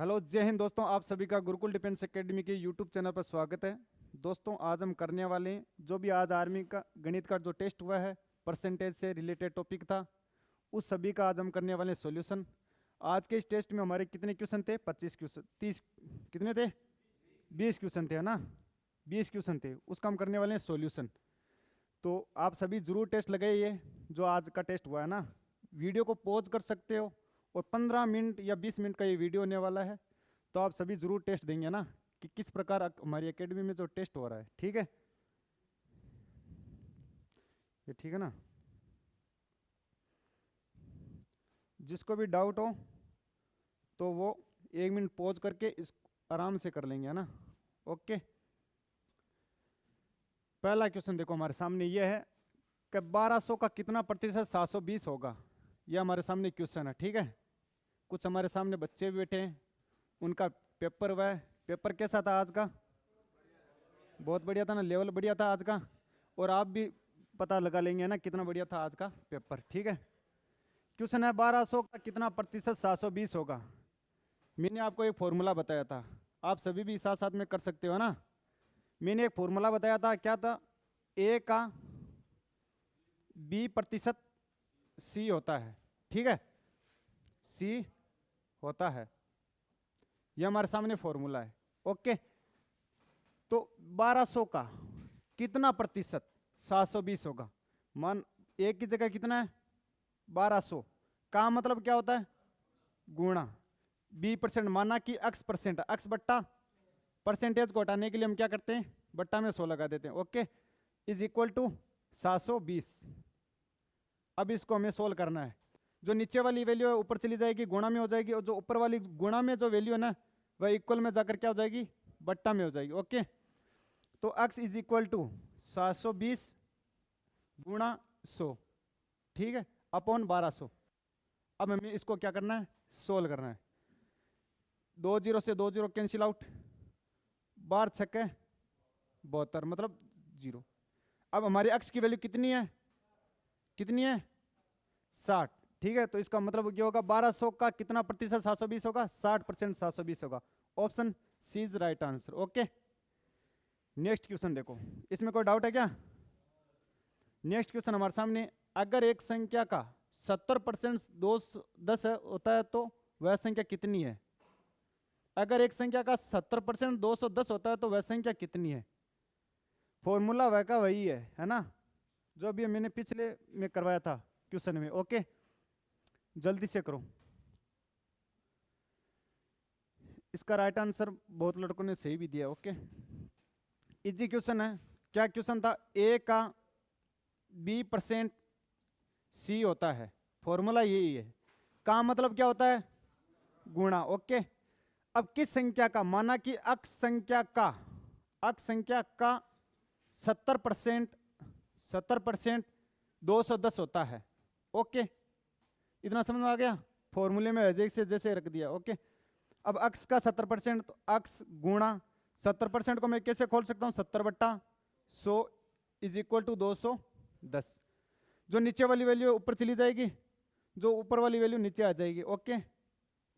Hello, जय हिंद दोस्तों। आप सभी का गुरुकुल डिफेंस एकेडमी के यूट्यूब चैनल पर स्वागत है। दोस्तों, आज हम करने वाले हैं जो भी आज आर्मी का गणित का जो टेस्ट हुआ है, परसेंटेज से रिलेटेड टॉपिक था, उस सभी का आज हम करने वाले हैं सॉल्यूशन। आज के इस टेस्ट में हमारे कितने क्वेश्चन थे? 25 क्वेश्चन, 30 कितने थे? 20 क्वेश्चन थे, है ना? 20 क्वेश्चन थे, उसका हम करने वाले हैं सॉल्यूशन। तो आप सभी जरूर टेस्ट लगाइए जो आज का टेस्ट हुआ है ना। वीडियो को पॉज कर सकते हो और 15 मिनट या 20 मिनट का ये वीडियो होने वाला है। तो आप सभी जरूर टेस्ट देंगे ना कि किस प्रकार हमारी एकेडमी में जो टेस्ट हो रहा है। ठीक है, ये ठीक है ना? जिसको भी डाउट हो तो वो 1 मिनट पॉज करके इस आराम से कर लेंगे, है ना? ओके, पहला क्वेश्चन देखो हमारे सामने ये है कि 1200 का कितना प्रतिशत 720 होगा। ये हमारे सामने क्वेश्चन है। ठीक है, कुछ हमारे सामने बच्चे भी बैठे हैं, उनका पेपर हुआ है। पेपर कैसा था आज का? बहुत बढ़िया था ना, लेवल बढ़िया था आज का। और आप भी पता लगा लेंगे ना कितना बढ़िया था आज का पेपर। ठीक है, क्वेश्चन है 1200 का कितना प्रतिशत 720 होगा। मैंने आपको एक फॉर्मूला बताया था, आप सभी भी साथ साथ में कर सकते हो ना। मैंने एक फॉर्मूला बताया था, क्या था? ए का बी प्रतिशत सी होता है। ठीक है, सी होता है, यह हमारे सामने फॉर्मूला है। ओके, तो 1200 का कितना प्रतिशत 720 होगा? मान ए की जगह कितना है? 1200 का मतलब क्या होता है? गुणा बी परसेंट, माना कि एक्स परसेंट, एक्स बट्टा परसेंटेज को हटाने के लिए हम क्या करते हैं? बट्टा में 100 लगा देते हैं। Okay, is equal to 720। अब इसको हमें सोल्व करना है। जो नीचे वाली वैल्यू है ऊपर चली जाएगी, गुणा में हो जाएगी, और जो ऊपर वाली गुणा में जो वैल्यू है ना, वह इक्वल में जाकर क्या हो जाएगी? बट्टा में हो जाएगी। ओके, तो x इज इक्वल टू 720 गुणा 100, ठीक है, अपॉन 1200। अब हमें इसको क्या करना है? सोल्व करना है। 2 जीरो से 2 जीरो कैंसिल आउट, 12 छक्के 72, मतलब 0। अब हमारी x की वैल्यू कितनी है? कितनी है? 60। ठीक है, तो इसका मतलब क्या होगा? 1200 का कितना प्रतिशत 720 होगा? 60% 720 होगा। Option C is right answer. Okay, next question देखो, इसमें कोई डाउट है क्या? नेक्स्ट क्वेश्चन हमारे सामने, अगर एक संख्या का 70% 210 होता है तो वह संख्या कितनी है? अगर एक संख्या का 70% 210 होता है तो वह संख्या कितनी है? फॉर्मूला वह का वही है ना, जो अभी मैंने पिछले में करवाया था क्वेश्चन में। ओके, जल्दी से करो। इसका राइट आंसर बहुत लड़कों ने सही भी दिया। ओके, इजी क्वेश्चन है। क्या क्वेश्चन था? ए का बी परसेंट सी होता है, फॉर्मूला यही है। का मतलब क्या होता है? गुणा। ओके, अब किस संख्या का, माना कि अक्ष संख्या का 70% 210 होता है। ओके, इतना समझ में आ गया? फॉर्मूले में जैसे जैसे रख दिया। ओके, अब अक्ष का 70%, तो अक्ष गुणा 70% को मैं कैसे खोल सकता हूं? 70/100 इज इक्वल टू 210। जो नीचे वाली वैल्यू ऊपर चली जाएगी, जो ऊपर वाली वैल्यू नीचे आ जाएगी। Okay,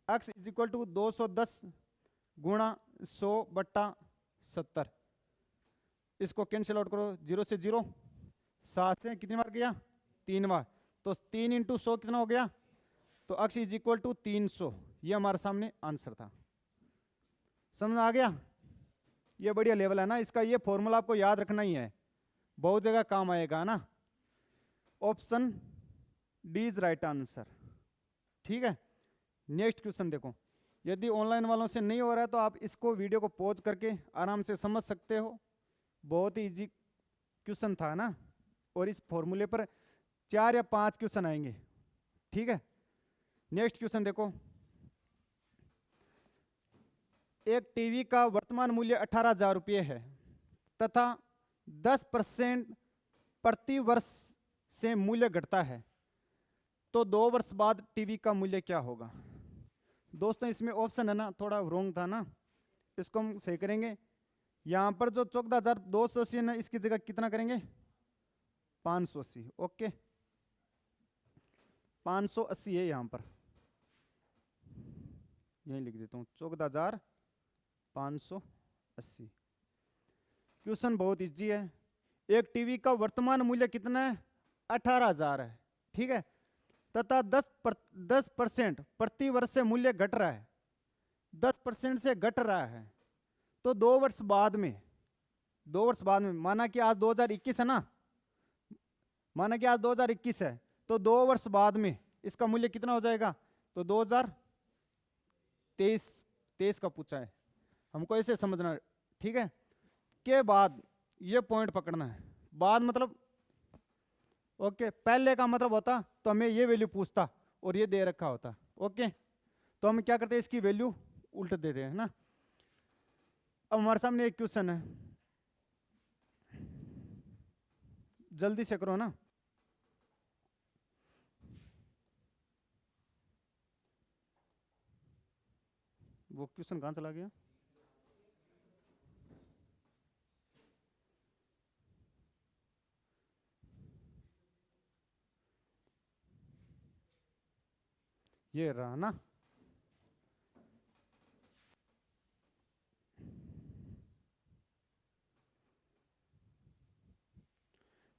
x is equal to 210 गुणा 100/70। इसको कैंसिल आउट करो, 0 से 0, 7 से कितनी बार गया? 3 बार, तो 3 इंटू 100 कितना हो गया? तो x इज इक्वल टू 300। ये हमारे सामने आंसर था। समझ आ गया? ये बढ़िया लेवल है ना इसका। ये फॉर्मूला आपको याद रखना ही है, बहुत जगह काम आएगा ना। Option D is right answer. ठीक है, नेक्स्ट क्वेश्चन देखो। यदि ऑनलाइन वालों से नहीं हो रहा है तो आप इसको वीडियो को पॉज करके आराम से समझ सकते हो। बहुत ही इजी क्वेश्चन था ना, और इस फॉर्मूले पर 4 या 5 क्वेश्चन आएंगे। ठीक है, नेक्स्ट क्वेश्चन देखो। एक टीवी का वर्तमान मूल्य 18,000 रुपये है तथा 10% प्रति वर्ष से मूल्य घटता है, तो 2 वर्ष बाद टीवी का मूल्य क्या होगा? दोस्तों, इसमें ऑप्शन है ना, थोड़ा रॉन्ग था ना, इसको हम सही करेंगे। यहां पर जो 14,280 है ना, इसकी जगह कितना करेंगे? 580। ओके, 580 है यहां पर। यहीं लिख देता हूँ 14,580। क्वेश्चन बहुत इजी है। एक टीवी का वर्तमान मूल्य कितना है? 18,000 है, ठीक है, तथा 10% प्रति वर्ष से मूल्य घट रहा है, 10% से घट रहा है। तो 2 वर्ष बाद में, 2 वर्ष बाद में, माना कि आज 2021 है ना, माना कि आज 2021 है, तो 2 वर्ष बाद में इसका मूल्य कितना हो जाएगा? तो 2023 का पूछा है, हमको ऐसे समझना, ठीक है। के बाद ये पॉइंट पकड़ना है। बाद मतलब ओके, पहले का मतलब होता तो हमें ये वैल्यू पूछता और ये दे रखा होता, ओके। तो हम क्या करते हैं, इसकी वैल्यू उल्ट देते हैं ना। अब हमारे सामने एक क्वेश्चन है, जल्दी से करो ना। वो क्वेश्चन कहाँ चला गया? ये रहा ना।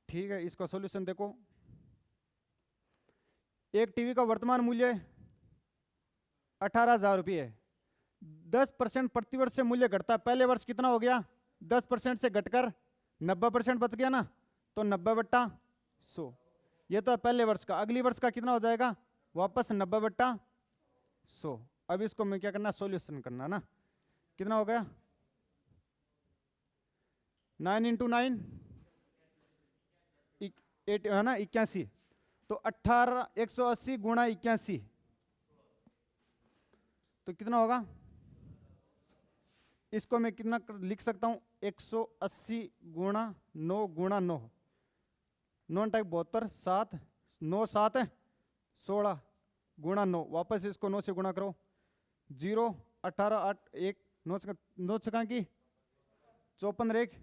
ठीक है, इसका सॉल्यूशन देखो। एक टीवी का वर्तमान मूल्य 18,000 रुपये है, 10% प्रतिवर्ष से मूल्य घटता है। पहले वर्ष कितना हो गया? 10% से घटकर 90% बच गया ना, तो 90/100। ये तो है पहले वर्ष का। अगली वर्ष का कितना हो जाएगा? वापस 90/100। अब इसको मैं क्या करना, सॉल्यूशन करना ना। कितना हो गया? 9 × 9 8 है ना, 81। तो 180 गुणा 81 तो कितना होगा? इसको मैं कितना लिख सकता हूं? 180 गुणा 9 गुणा 9, 9 टाइप 72, 7 9 7 16 गुणा 9। वापस इसको 9 से गुणा करो। 0 18 8 1 9 छक्का की 54 1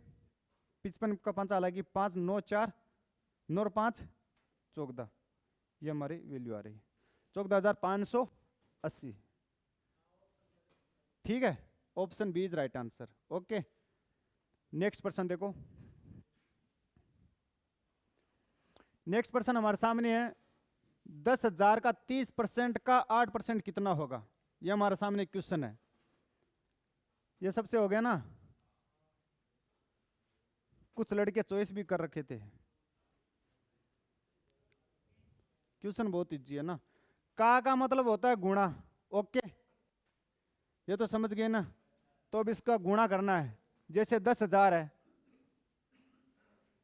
55 का 5 अलग 5 9 4 9 5 14। ये हमारी वैल्यू आ रही है 14,580। ठीक है, option B is right answer. Okay, next प्रश्न देखो। नेक्स्ट प्रश्न हमारे सामने है, 10,000 का 30% का 8% कितना होगा? ये हमारे सामने क्वेश्चन है। ये सबसे हो गया ना, कुछ लड़के चॉइस भी कर रखे थे। क्वेश्चन बहुत इजी है ना। का मतलब होता है गुणा, ओके, ये तो समझ गए ना। तो अब इसका गुणा करना है। जैसे 10,000 है,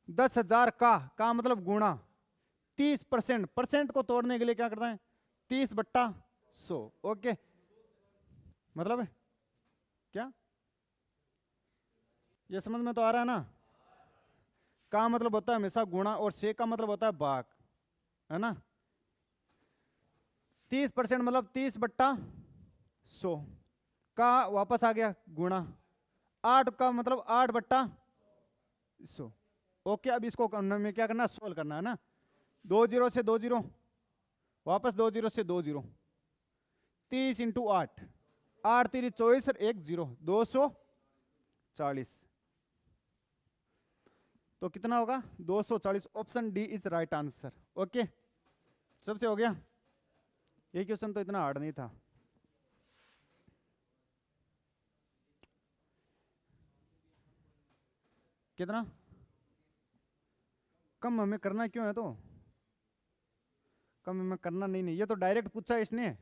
10,000 का मतलब गुणा 30%, परसेंट को तोड़ने के लिए क्या करता है? 30/100। ओके, मतलब है क्या? ये समझ में तो आ रहा है ना। का मतलब होता है हमेशा गुणा, और से का मतलब होता है भाग, है ना। 30% मतलब 30/100 का वापस आ गया गुणा। 8 का मतलब 8/100। ओके, अब इसको में क्या करना, सोल्व करना है ना। 2 0 से 2 0, वापस 2 0 से 2 0, 30 × 8, 8 3 24 और 1 0, 240। तो कितना होगा? 240। Option D is right answer. Okay, सबसे हो गया। ये क्वेश्चन तो इतना हार्ड नहीं था। कितना कम हमें करना क्यों है? तो कम हमें करना नहीं, ये तो डायरेक्ट पूछा इसने।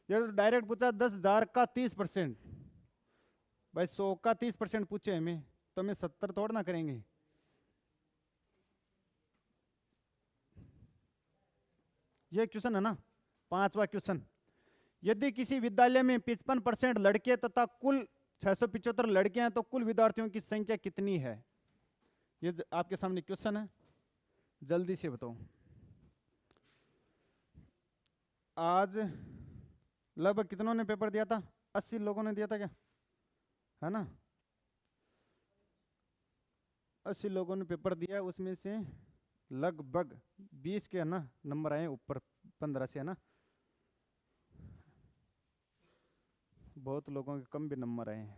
ये तो डायरेक्ट पूछा 10,000 का 30%। भाई 100 का 30% पूछे हमें, तो हमें 70 थोड़ा ना करेंगे। ये क्वेश्चन है ना, 5वां क्वेश्चन। यदि किसी विद्यालय में 55% लड़के तथा कुल 675 लड़के हैं, तो कुल विद्यार्थियों की संख्या कितनी है? ये आपके सामने क्वेश्चन है, जल्दी से बताओ। आज लगभग कितनों ने पेपर दिया था? 80 लोगों ने दिया था क्या, है ना। 80 लोगों ने पेपर दिया, उसमें से लगभग 20 के है ना नंबर आए ऊपर 15 से, है ना। बहुत लोगों के कम भी नंबर आए हैं।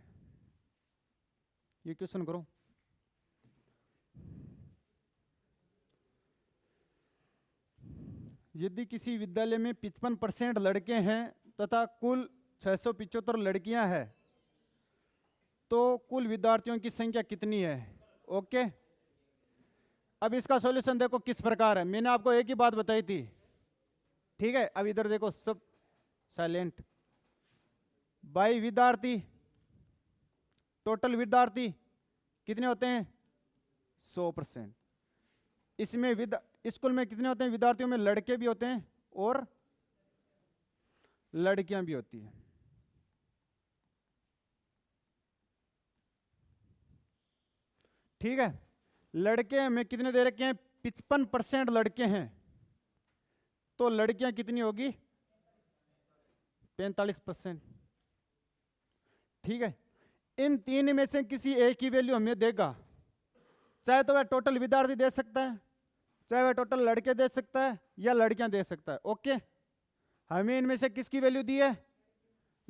ये क्वेश्चन करो। यदि किसी विद्यालय में 55% लड़के हैं तथा कुल 675 लड़कियां हैं तो कुल विद्यार्थियों की संख्या कितनी है? ओके, अब इसका सॉल्यूशन देखो किस प्रकार है। मैंने आपको एक ही बात बताई थी, ठीक है। अब इधर देखो, सब साइलेंट। बाई विद्यार्थी, टोटल विद्यार्थी कितने होते हैं? 100%। इसमें स्कूल में कितने होते हैं विद्यार्थियों में? लड़के भी होते हैं और लड़कियां भी होती हैं। ठीक है, लड़के में कितने दे रखे हैं? 55% लड़के हैं, तो लड़कियां कितनी होगी? 45%। ठीक है, इन तीन में से किसी एक ही वैल्यू हमें देगा, चाहे तो वह टोटल विद्यार्थी दे सकता है, चाहे वह टोटल लड़के दे सकता है, या लड़कियां दे सकता है। ओके, हमें इनमें से किसकी वैल्यू दी है?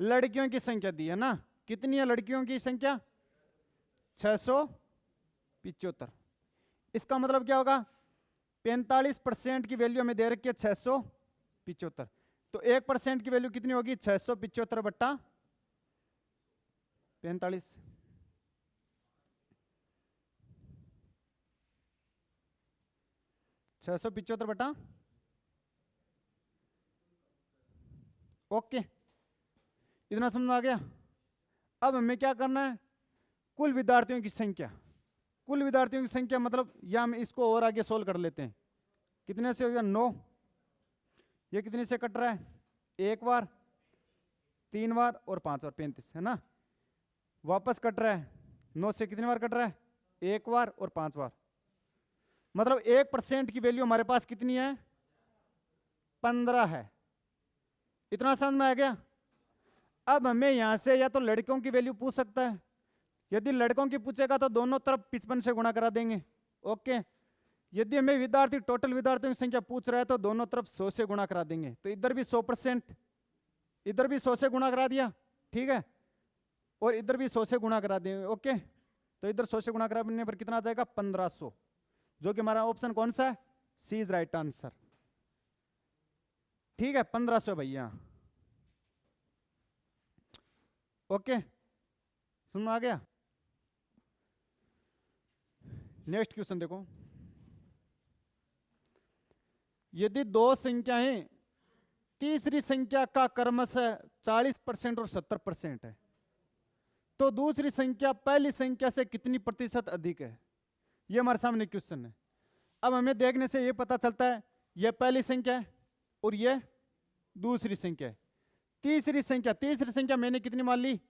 लड़कियों की संख्या दी है ना। कितनी है लड़कियों की संख्या? 675। इसका मतलब क्या होगा? 45% की वैल्यू हमें दे रखी है 675, तो 1% की वैल्यू कितनी होगी? 675 बट्टा 45। छह सौ पिचहत्तर बटा, ओके, इतना समझ आ गया। अब हमें क्या करना है? कुल विद्यार्थियों की संख्या। कुल विद्यार्थियों की संख्या मतलब, या हम इसको और आगे सोल्व कर लेते हैं। कितने से हो गया? 9। ये कितने से कट रहा है? 1 बार, 3 बार और 5 बार, 35 है ना। वापस कट रहा है 9 से कितनी बार कट रहा है? 1 बार और 5 बार। मतलब 1% की वैल्यू हमारे पास कितनी है? 15 है। इतना समझ में आ गया। अब हमें यहां से या तो लड़कों की वैल्यू पूछ सकता है, यदि लड़कों की पूछेगा तो दोनों तरफ 55 से गुणा करा देंगे। ओके, यदि हमें विद्यार्थी टोटल विद्यार्थियों की संख्या पूछ रहा है तो दोनों तरफ 100 से गुणा करा देंगे। तो इधर भी 100%, इधर भी 100 से गुणा करा दिया, ठीक है, और इधर भी 100 से गुणा करा देंगे। ओके, तो इधर 100 से गुणा कराने पर कितना आ जाएगा? 1500, जो कि हमारा ऑप्शन कौन सा है? सी इज राइट आंसर। ठीक है, 1500 भैया। ओके, समझ में आ गया। नेक्स्ट क्वेश्चन देखो। यदि दो संख्याएं तीसरी संख्या का क्रमशः 40% और 70% है तो दूसरी संख्या पहली संख्या से कितनी प्रतिशत अधिक है? ये हमारे सामने क्वेश्चन है। अब हमें देखने से ये पता चलता है ये पहली संख्या है और ये दूसरी संख्या है। तीसरी संख्या मैंने कितनी मान ली?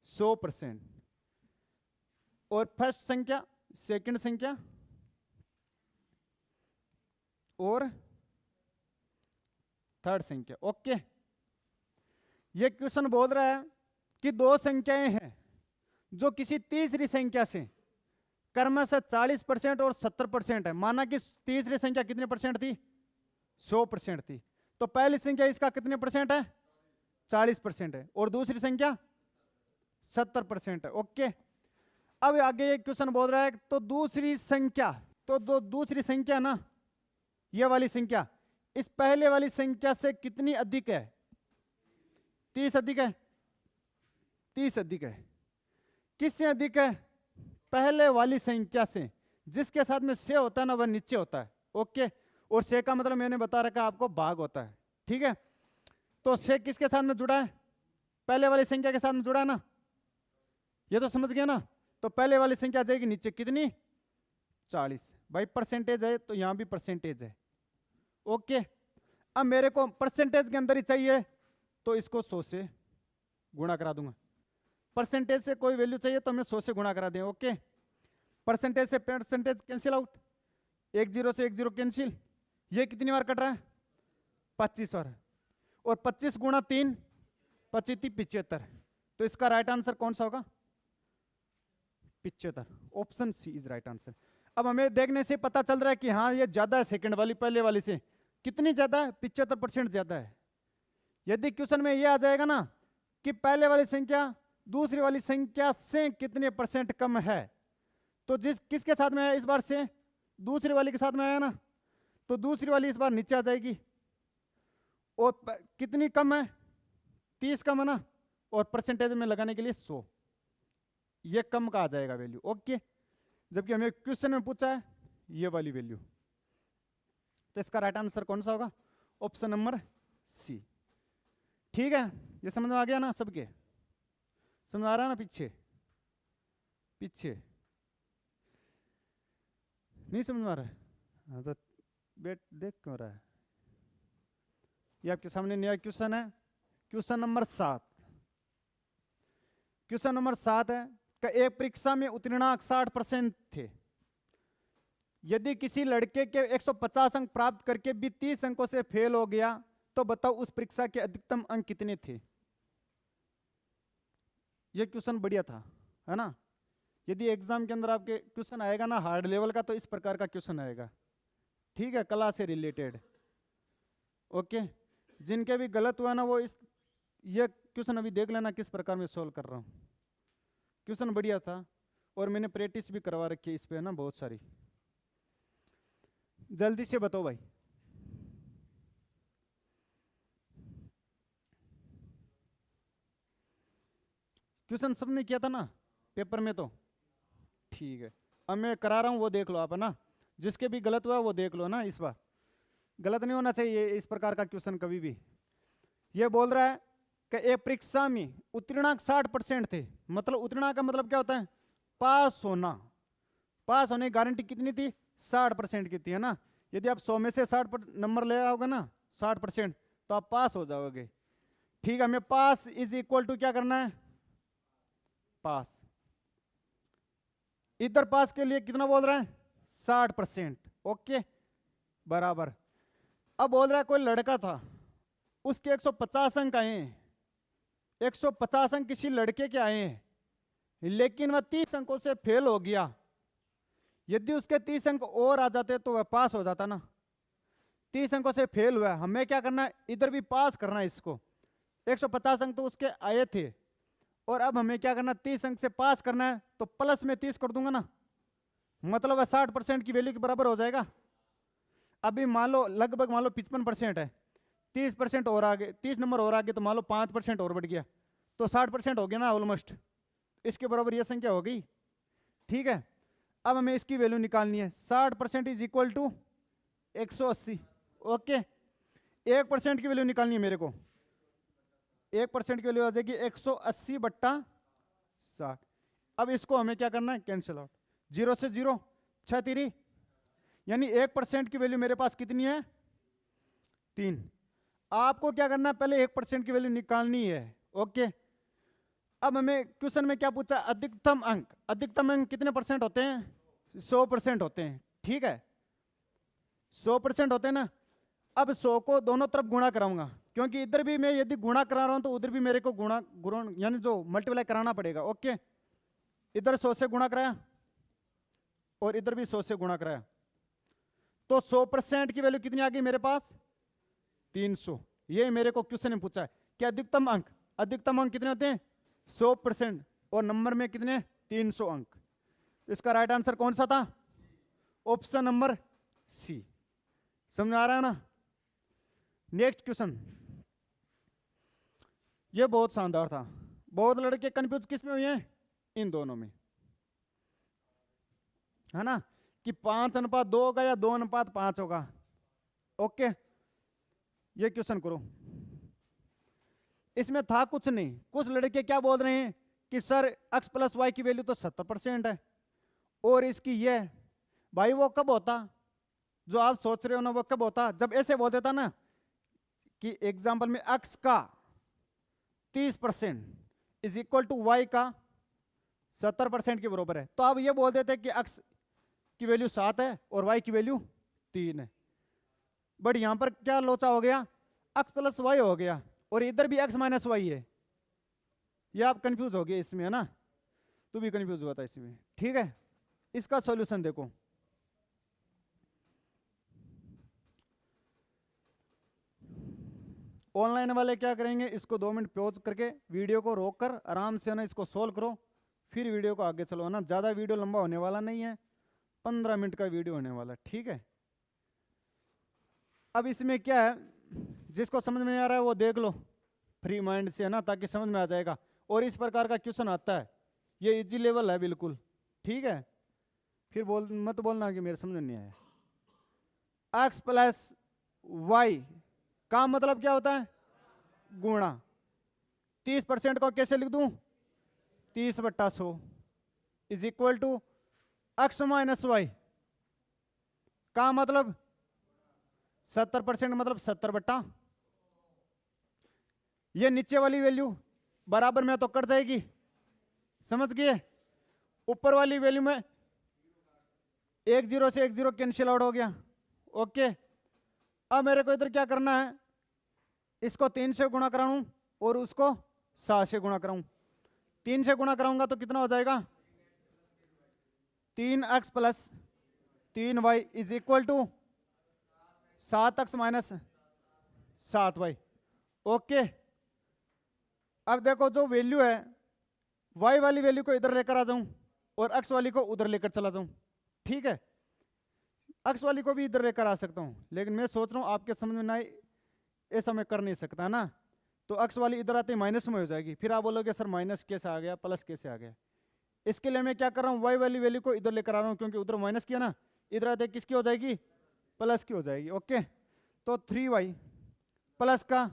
100%। और फर्स्ट संख्या, सेकंड संख्या और थर्ड संख्या। ओके, ये क्वेश्चन बोल रहा है कि दो संख्याएं हैं जो किसी तीसरी संख्या से क्रमशः 40% और 70% है। माना कि तीसरी संख्या कितने परसेंट थी? 100% थी। तो पहली संख्या इसका कितने परसेंट है? 40% है, और दूसरी संख्या 70% है। ओके, अब आगे ये क्वेश्चन बोल रहा है तो दूसरी संख्या, तो दूसरी संख्या ना, ये वाली संख्या इस पहले वाली संख्या से कितनी अधिक है? 30 अधिक है। 30 अधिक है। किससे अधिक है? पहले वाली संख्या से। जिसके साथ में से होता है ना, वह नीचे होता है। ओके, और से का मतलब मैंने बता रखा आपको, भाग होता है। ठीक है, तो से किसके साथ में जुड़ा है? पहले वाली संख्या के साथ में जुड़ा है ना, ये तो समझ गया ना। तो पहले वाली संख्या जाएगी नीचे, कितनी? 40। भाई परसेंटेज है तो यहां भी परसेंटेज है। ओके, अब मेरे को परसेंटेज के अंदर ही चाहिए तो इसको 100 से गुणा करा दूंगा। परसेंटेज से कोई वैल्यू चाहिए तो हमें 100 से गुणा करा दें। ओके, परसेंटेज से परसेंटेज कैंसिल आउट, 1 0 से 1 0 कैंसिल। ये कितनी बार कट रहा है? 25 बार। और 25 गुणा 3, 25 75। तो इसका राइट आंसर कौन सा होगा? 75। Option C is right answer. अब हमें देखने से पता चल रहा है कि हाँ ये ज्यादा है सेकंड वाली पहले वाली से। कितनी ज्यादा है? 75% ज्यादा है। यदि क्वेश्चन में ये आ जाएगा ना कि पहले वाली संख्या दूसरी वाली संख्या से कितने परसेंट कम है। तो किसके साथ में आया इस बार से, दूसरी वाली के साथ में आया ना, तो दूसरी वाली इस बार नीचे आ जाएगी। और कितनी कम है, 30 कम है ना, और परसेंटेज में लगाने के लिए 100, ये कम का आ जाएगा वैल्यू। ओके, जबकि हमें क्वेश्चन में पूछा है ये वाली वैल्यू। तो इसका राइट आंसर कौन सा होगा, ऑप्शन नंबर सी। ठीक है, ये समझ में आ गया ना सबके, समझ आ रहा है ना, पीछे पीछे नहीं समझ में आ रहा है। हाँ तो बेट देख क्यों रहा है, ये आपके सामने नया क्वेश्चन है, क्वेश्चन नंबर 7। क्वेश्चन नंबर 7 है कि एक परीक्षा में उत्तीर्णांक 60% थे, यदि किसी लड़के के 150 अंक प्राप्त करके भी 30 अंकों से फेल हो गया तो बताओ उस परीक्षा के अधिकतम अंक कितने थे। यह क्वेश्चन बढ़िया था, है ना। यदि एग्जाम के अंदर आपके क्वेश्चन आएगा ना हार्ड लेवल का, तो इस प्रकार का क्वेश्चन आएगा। ठीक है, कला से रिलेटेड। ओके, जिनके भी गलत हुआ ना वो ये क्वेश्चन अभी देख लेना किस प्रकार में सोल्व कर रहा हूं। क्वेश्चन बढ़िया था और मैंने प्रैक्टिस भी करवा रखी है इस पे ना बहुत सारी। जल्दी से बताओ भाई, क्वेश्चन सबने किया था ना पेपर में, तो ठीक है। अब मैं करा रहा हूं, वो देख लो आप, है ना। जिसके भी गलत हुआ वो देख लो ना, इस बार गलत नहीं होना चाहिए इस प्रकार का क्वेश्चन कभी भी। ये बोल रहा है कि एक परीक्षा में उत्तीर्णांक 60% थे, मतलब उत्तीर्णांक का मतलब क्या होता है, पास होना। पास होने की गारंटी कितनी थी, 60% की थी, है ना। यदि आप 100 में से 60 नंबर ले आओगे ना, 60%, तो आप पास हो जाओगे। ठीक है, हमें पास इज इक्वल टू क्या करना है, पास। इधर पास के लिए कितना बोल रहा है, 60%। ओके, बराबर। अब बोल रहा है कोई लड़का था, उसके 150 अंक आए हैं, 150 अंक किसी लड़के के आए हैं, लेकिन वह 30 अंकों से फेल हो गया। यदि उसके 30 अंक और आ जाते तो वह पास हो जाता ना। 30 अंकों से फेल हुआ, हमें क्या करना है, इधर भी पास करना है इसको। 150 अंक तो उसके आए थे, और अब हमें क्या करना, 30 अंक से पास करना है, तो प्लस में 30 कर दूंगा ना, मतलब वह 60% की वैल्यू के बराबर हो जाएगा। अभी मान लो लगभग मान लो 55% है, 30% और आगे, 30 नंबर और आगे, तो मान लो 5% और बढ़ गया, तो 60% हो गया ना ऑलमोस्ट। इसके बराबर यह संख्या हो गई। ठीक है, अब हमें इसकी वैल्यू निकालनी है। 60% इज इक्वल टू 180। ओके, 1% की वैल्यू निकालनी है मेरे को। 1% की वैल्यू आ जाएगी 180/60। अब इसको हमें क्या करना है, कैंसिल आउट। 0 से 0, 6 3, यानी 1% की वैल्यू मेरे पास कितनी है, 3। आपको क्या करना है, पहले 1% की वैल्यू निकालनी है। ओके, अब हमें क्वेश्चन में क्या पूछा, अधिकतम अंक। अधिकतम अंक कितने परसेंट होते हैं, 100% होते हैं। ठीक है, 100% होते हैं ना। अब 100 को दोनों तरफ गुणा कराऊंगा, क्योंकि इधर भी मैं यदि गुणा करा रहा हूं तो उधर भी मेरे को गुणा यानी जो मल्टीप्लाई कराना पड़ेगा। ओके, इधर 100 से गुणा कराया और इधर भी 100 से गुणा कराया, तो 100% की वैल्यू कितनी आ गई मेरे पास, 300। ये मेरे को क्वेश्चन में पूछा है कि अधिकतम अंक, अधिकतम अंक कितने होते हैं, 100%, और नंबर में कितने, 300 अंक। इसका राइट आंसर कौन सा था, ऑप्शन नंबर सी। समझ आ रहा है ना। नेक्स्ट क्वेश्चन, ये बहुत शानदार था। बहुत लड़के कंफ्यूज किस में हुए हैं, इन दोनों में, है ना, कि 5:2 होगा या 2:5 होगा। ओके, ये क्वेश्चन करो। इसमें था कुछ नहीं, कुछ लड़के क्या बोल रहे हैं कि सर x + y की वैल्यू तो 70% है, और इसकी ये भाई वो कब होता, जो आप सोच रहे हो ना वो कब होता, जब ऐसे बोल देता ना कि एग्जाम्पल में x का 30% इज इक्वल टू y का 70% के बराबर है, तो आप ये बोल देते कि x की वैल्यू 7 है और y की वैल्यू 3 है। बट यहां पर क्या लोचा हो गया, x + y हो गया, और इधर भी x - y है। ये आप कंफ्यूज हो गए इसमें, है ना, तू भी कंफ्यूज हुआ था इसमें। ठीक है, इसका सॉल्यूशन देखो। ऑनलाइन वाले क्या करेंगे, इसको 2 मिनट पॉज करके वीडियो को रोक कर आराम से ना इसको सोल्व करो, फिर वीडियो को आगे चलो ना। ज़्यादा वीडियो लंबा होने वाला नहीं है, 15 मिनट का वीडियो होने वाला, ठीक है। अब इसमें क्या है, जिसको समझ में आ रहा है वो देख लो फ्री माइंड से, है ना, ताकि समझ में आ जाएगा। और इस प्रकार का क्वेश्चन आता है, ये इजी लेवल है बिल्कुल, ठीक है। फिर मत बोलना कि मेरे समझ में नहीं आया। x प्लस वाई का मतलब क्या होता है, गुणा। 30% को कैसे लिख दूं, 30/100 is equal to x minus Y का मतलब 70% मतलब 70/, ये नीचे वाली वैल्यू बराबर में तो कट जाएगी, समझ गए। ऊपर वाली वैल्यू में 1 0 से 1 0 कैंसिल आउट हो गया, ओके। अब मेरे को इधर क्या करना है, इसको 3 से गुणा कराऊं और उसको 7 से गुणा कराऊं। 3 से गुणा कराऊंगा तो कितना हो जाएगा, 3x plus 3y is equal to 7x minus 7y, okay. अब देखो जो वैल्यू है, y वाली वैल्यू को इधर लेकर आ जाऊं और x वाली को उधर लेकर चला जाऊं, ठीक है। x वाली को भी इधर लेकर आ सकता हूं, लेकिन मैं सोच रहा हूं आपके समझ में ना आए, ऐसा मैं कर नहीं सकता ना। तो x वाली इधर आते ही माइनस में हो जाएगी, फिर आप बोलोगे सर माइनस कैसे आ गया, प्लस कैसे आ गया। इसके लिए मैं क्या कर रहा हूँ, y वाली वैल्यू को इधर लेकर आ रहा हूँ, क्योंकि उधर माइनस किया ना, इधर आते किसकी हो जाएगी, प्लस की हो जाएगी, ओके। तो 3y प्लस का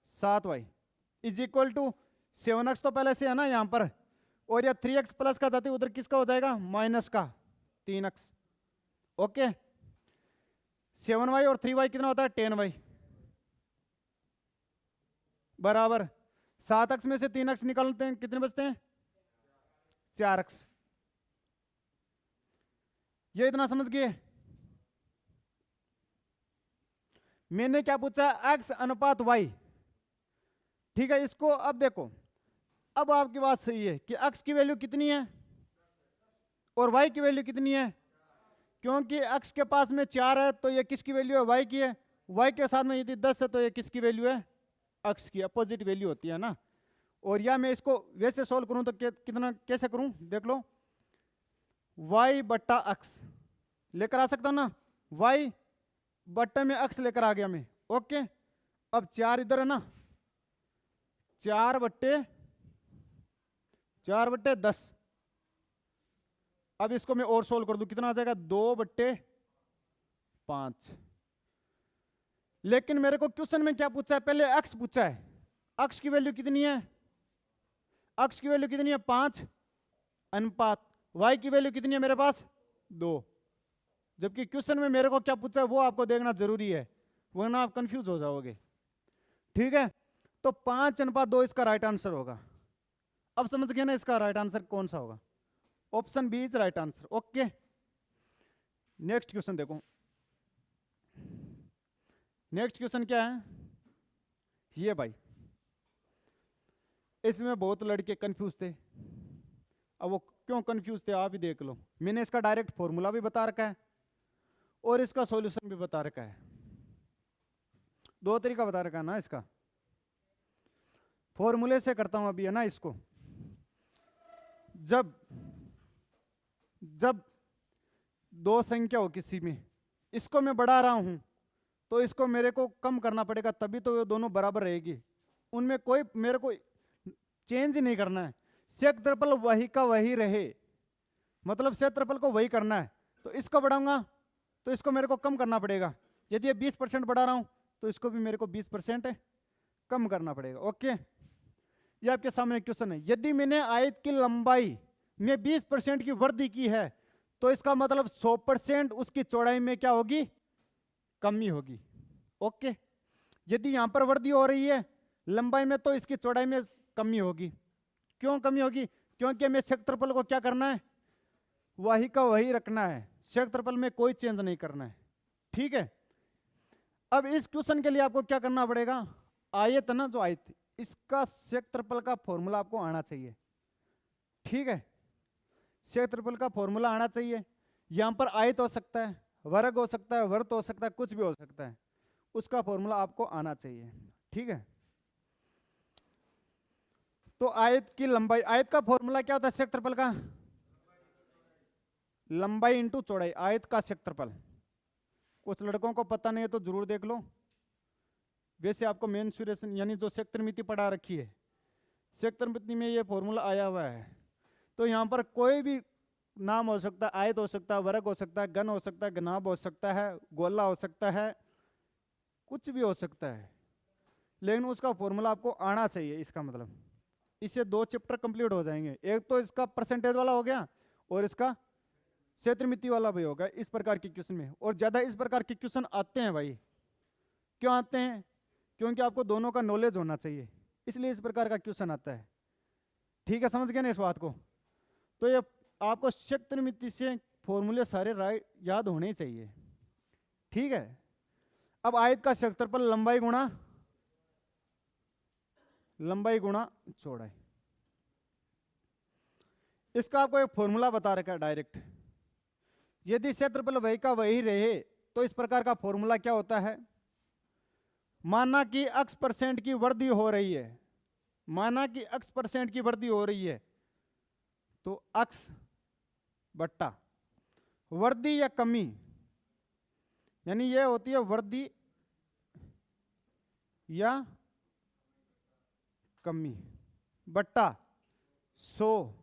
7y is equal to 7x तो पहले से है ना यहाँ पर, और या 3x प्लस का जाते उधर किसका हो जाएगा, माइनस का 3x, ओके। 7y और 3y कितना होता है, 10y बराबर 7x में से 3x निकालते हैं, कितने बचते हैं, 4x। ये इतना समझ गए। मैंने क्या पूछा, x अनुपात y, ठीक है। इसको अब देखो, अब आपकी बात सही है कि x की वैल्यू कितनी है और y की वैल्यू कितनी है, क्योंकि x के पास में 4 है तो ये किसकी वैल्यू है, y की है। y के साथ में यदि 10 है तो ये किसकी वैल्यू है, x की, अपोजिट वैल्यू होती है ना। और या मैं इसको वैसे सोल्व करूं तो कितना कैसे करूं, देख लो, y बट्टा x लेकर आ सकता हूं ना, y बट्टे में x लेकर आ गया मैं, ओके। अब 4 इधर है ना, 4/10। अब इसको मैं और सोल्व कर दूं, कितना आ जाएगा, 2/5। लेकिन मेरे को क्वेश्चन में क्या पूछा है, पहले x पूछा है, x की वैल्यू कितनी है, x की वैल्यू कितनी है, 5 अनुपात y की वैल्यू कितनी है मेरे पास, 2। जबकि क्वेश्चन में मेरे को क्या पूछा है वो आपको देखना जरूरी है, वरना आप कंफ्यूज हो जाओगे, ठीक है। तो 5/2 इसका राइट आंसर होगा। अब समझ गए ना इसका राइट आंसर कौन सा होगा, option B is right answer, okay. Next question देखो, नेक्स्ट क्वेश्चन क्या है, ये भाई इसमें बहुत लड़के कंफ्यूज थे। अब वो क्यों कंफ्यूज थे आप ही देख लो, मैंने इसका डायरेक्ट फॉर्मूला भी बता रखा है और इसका सॉल्यूशन भी बता रखा है, 2 तरीका बता रखा है ना इसका। फॉर्मूले से करता हूं अभी, है ना। इसको जब 2 संख्या हो किसी में, इसको मैं बढ़ा रहा हूं तो इसको मेरे को कम करना पड़ेगा, तभी तो ये दोनों बराबर रहेगी। उनमें कोई मेरे को चेंज नहीं करना है, क्षेत्रफल वही का वही रहे, मतलब क्षेत्रफल को वही करना है। तो इसको बढ़ाऊंगा तो इसको मेरे को कम करना पड़ेगा। यदि ये 20% बढ़ा रहा हूं तो इसको भी मेरे को 20% कम करना पड़ेगा, ओके। ये आपके सामने क्वेश्चन है, यदि मैंने आयत की लंबाई में 20% की वृद्धि की है तो इसका मतलब 100% उसकी चौड़ाई में क्या होगी, कमी होगी, ओके। यदि यहां पर वृद्धि हो रही है लंबाई में तो इसकी चौड़ाई में कमी होगी। क्यों कमी होगी, क्योंकि हमें क्षेत्रफल को क्या करना है, वही का वही रखना है, क्षेत्रफल में कोई चेंज नहीं करना है, ठीक है। अब इस क्वेश्चन के लिए आपको क्या करना पड़ेगा, आयत ना, जो आयत इसका क्षेत्रफल का फॉर्मूला आपको आना चाहिए, ठीक है। क्षेत्रफल का फॉर्मूला आना चाहिए। यहां पर आयत हो सकता है, वर्ग हो सकता है, वृत्त हो सकता है, कुछ भी हो सकता है, उसका फॉर्मूला आपको आना चाहिए, ठीक है। तो आयत की लंबाई, आयत का फॉर्मूला क्या होता है क्षेत्रफल का? लंबाई इंटू चौड़ाई, आयत का क्षेत्रफल। कुछ लड़कों को पता नहीं है तो जरूर देख लो। वैसे आपको मेंसुरेशन यानी जो क्षेत्रमिति पढ़ा रखी है, क्षेत्रमिति में ये फॉर्मूला आया हुआ है। तो यहाँ पर कोई भी नाम हो सकता है, आयत हो सकता है, वर्ग हो सकता है, घन हो सकता है, घनाभ हो सकता है, गोला हो सकता है, कुछ भी हो सकता है, लेकिन उसका फॉर्मूला आपको आना चाहिए। इसका मतलब इससे 2 चैप्टर कंप्लीट हो जाएंगे। एक तो इसका परसेंटेज वाला हो गया और इसका क्षेत्रमिति वाला भी होगा इस प्रकार के क्वेश्चन में। और ज्यादा इस प्रकार के क्वेश्चन आते हैं भाई। क्यों आते हैं? क्योंकि आपको दोनों का नॉलेज होना चाहिए, इसलिए इस प्रकार का क्वेश्चन आता है। ठीक है, समझ गए ना इस बात को? तो ये आपको क्षेत्रमिति से फॉर्मूले सारे राइट याद होने ही चाहिए। ठीक है। अब आयत का क्षेत्रफल लंबाई गुणा चौड़ाई, इसका आपको एक फॉर्मूला बता रखा है डायरेक्ट। यदि क्षेत्रफल वही का वही रहे तो इस प्रकार का फॉर्मूला क्या होता है? माना कि x % की वृद्धि हो रही है, माना कि x % की वृद्धि हो रही है, तो x बट्टा वृद्धि या कमी, यानी यह होती है वृद्धि या कमी, बट्टा 100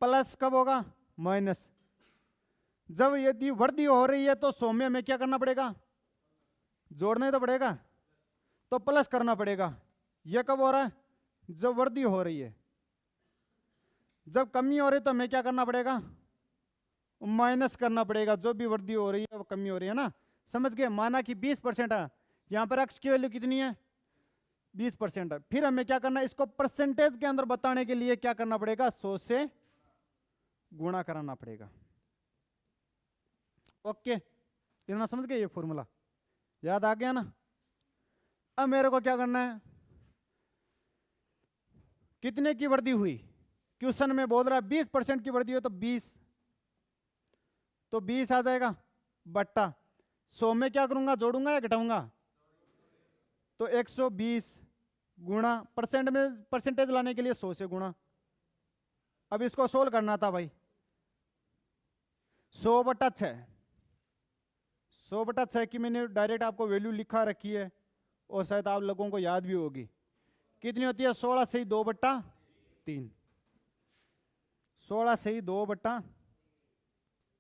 प्लस कब होगा? माइनस। जब यदि वृद्धि हो रही है तो 100 में हमें क्या करना पड़ेगा? जोड़ना ही तो पड़ेगा, तो प्लस करना पड़ेगा। यह कब हो रहा है? जब वृद्धि हो रही है। जब कमी हो रही है तो हमें क्या करना पड़ेगा? माइनस करना पड़ेगा। जो भी वृद्धि हो रही है वो कमी हो रही है ना, समझ गए? माना कि 20% है, यहां पर x की वैल्यू कितनी है? 20% है। फिर हमें क्या करना है? इसको परसेंटेज के अंदर बताने के लिए क्या करना पड़ेगा? 100 से गुणा कराना पड़ेगा। ओके, इतना समझ गए? ये फॉर्मूला याद आ गया ना? अब मेरे को क्या करना है? कितने की वृद्धि हुई? क्वेश्चन में बोल रहा है 20% की वृद्धि हो तो 20, तो 20 आ जाएगा बट्टा 100 में क्या करूंगा? जोड़ूंगा या घटाऊंगा? तो 120 गुणा परसेंट में परसेंटेज लाने के लिए 100 से गुणा। अब इसको सोल्व करना था भाई। 100 बटा 6, 100 बटा 6 की मैंने डायरेक्ट आपको वैल्यू लिखा रखी है और शायद आप लोगों को याद भी होगी। कितनी होती है? 16 से 2 बटा 3, 16 से 2 बटा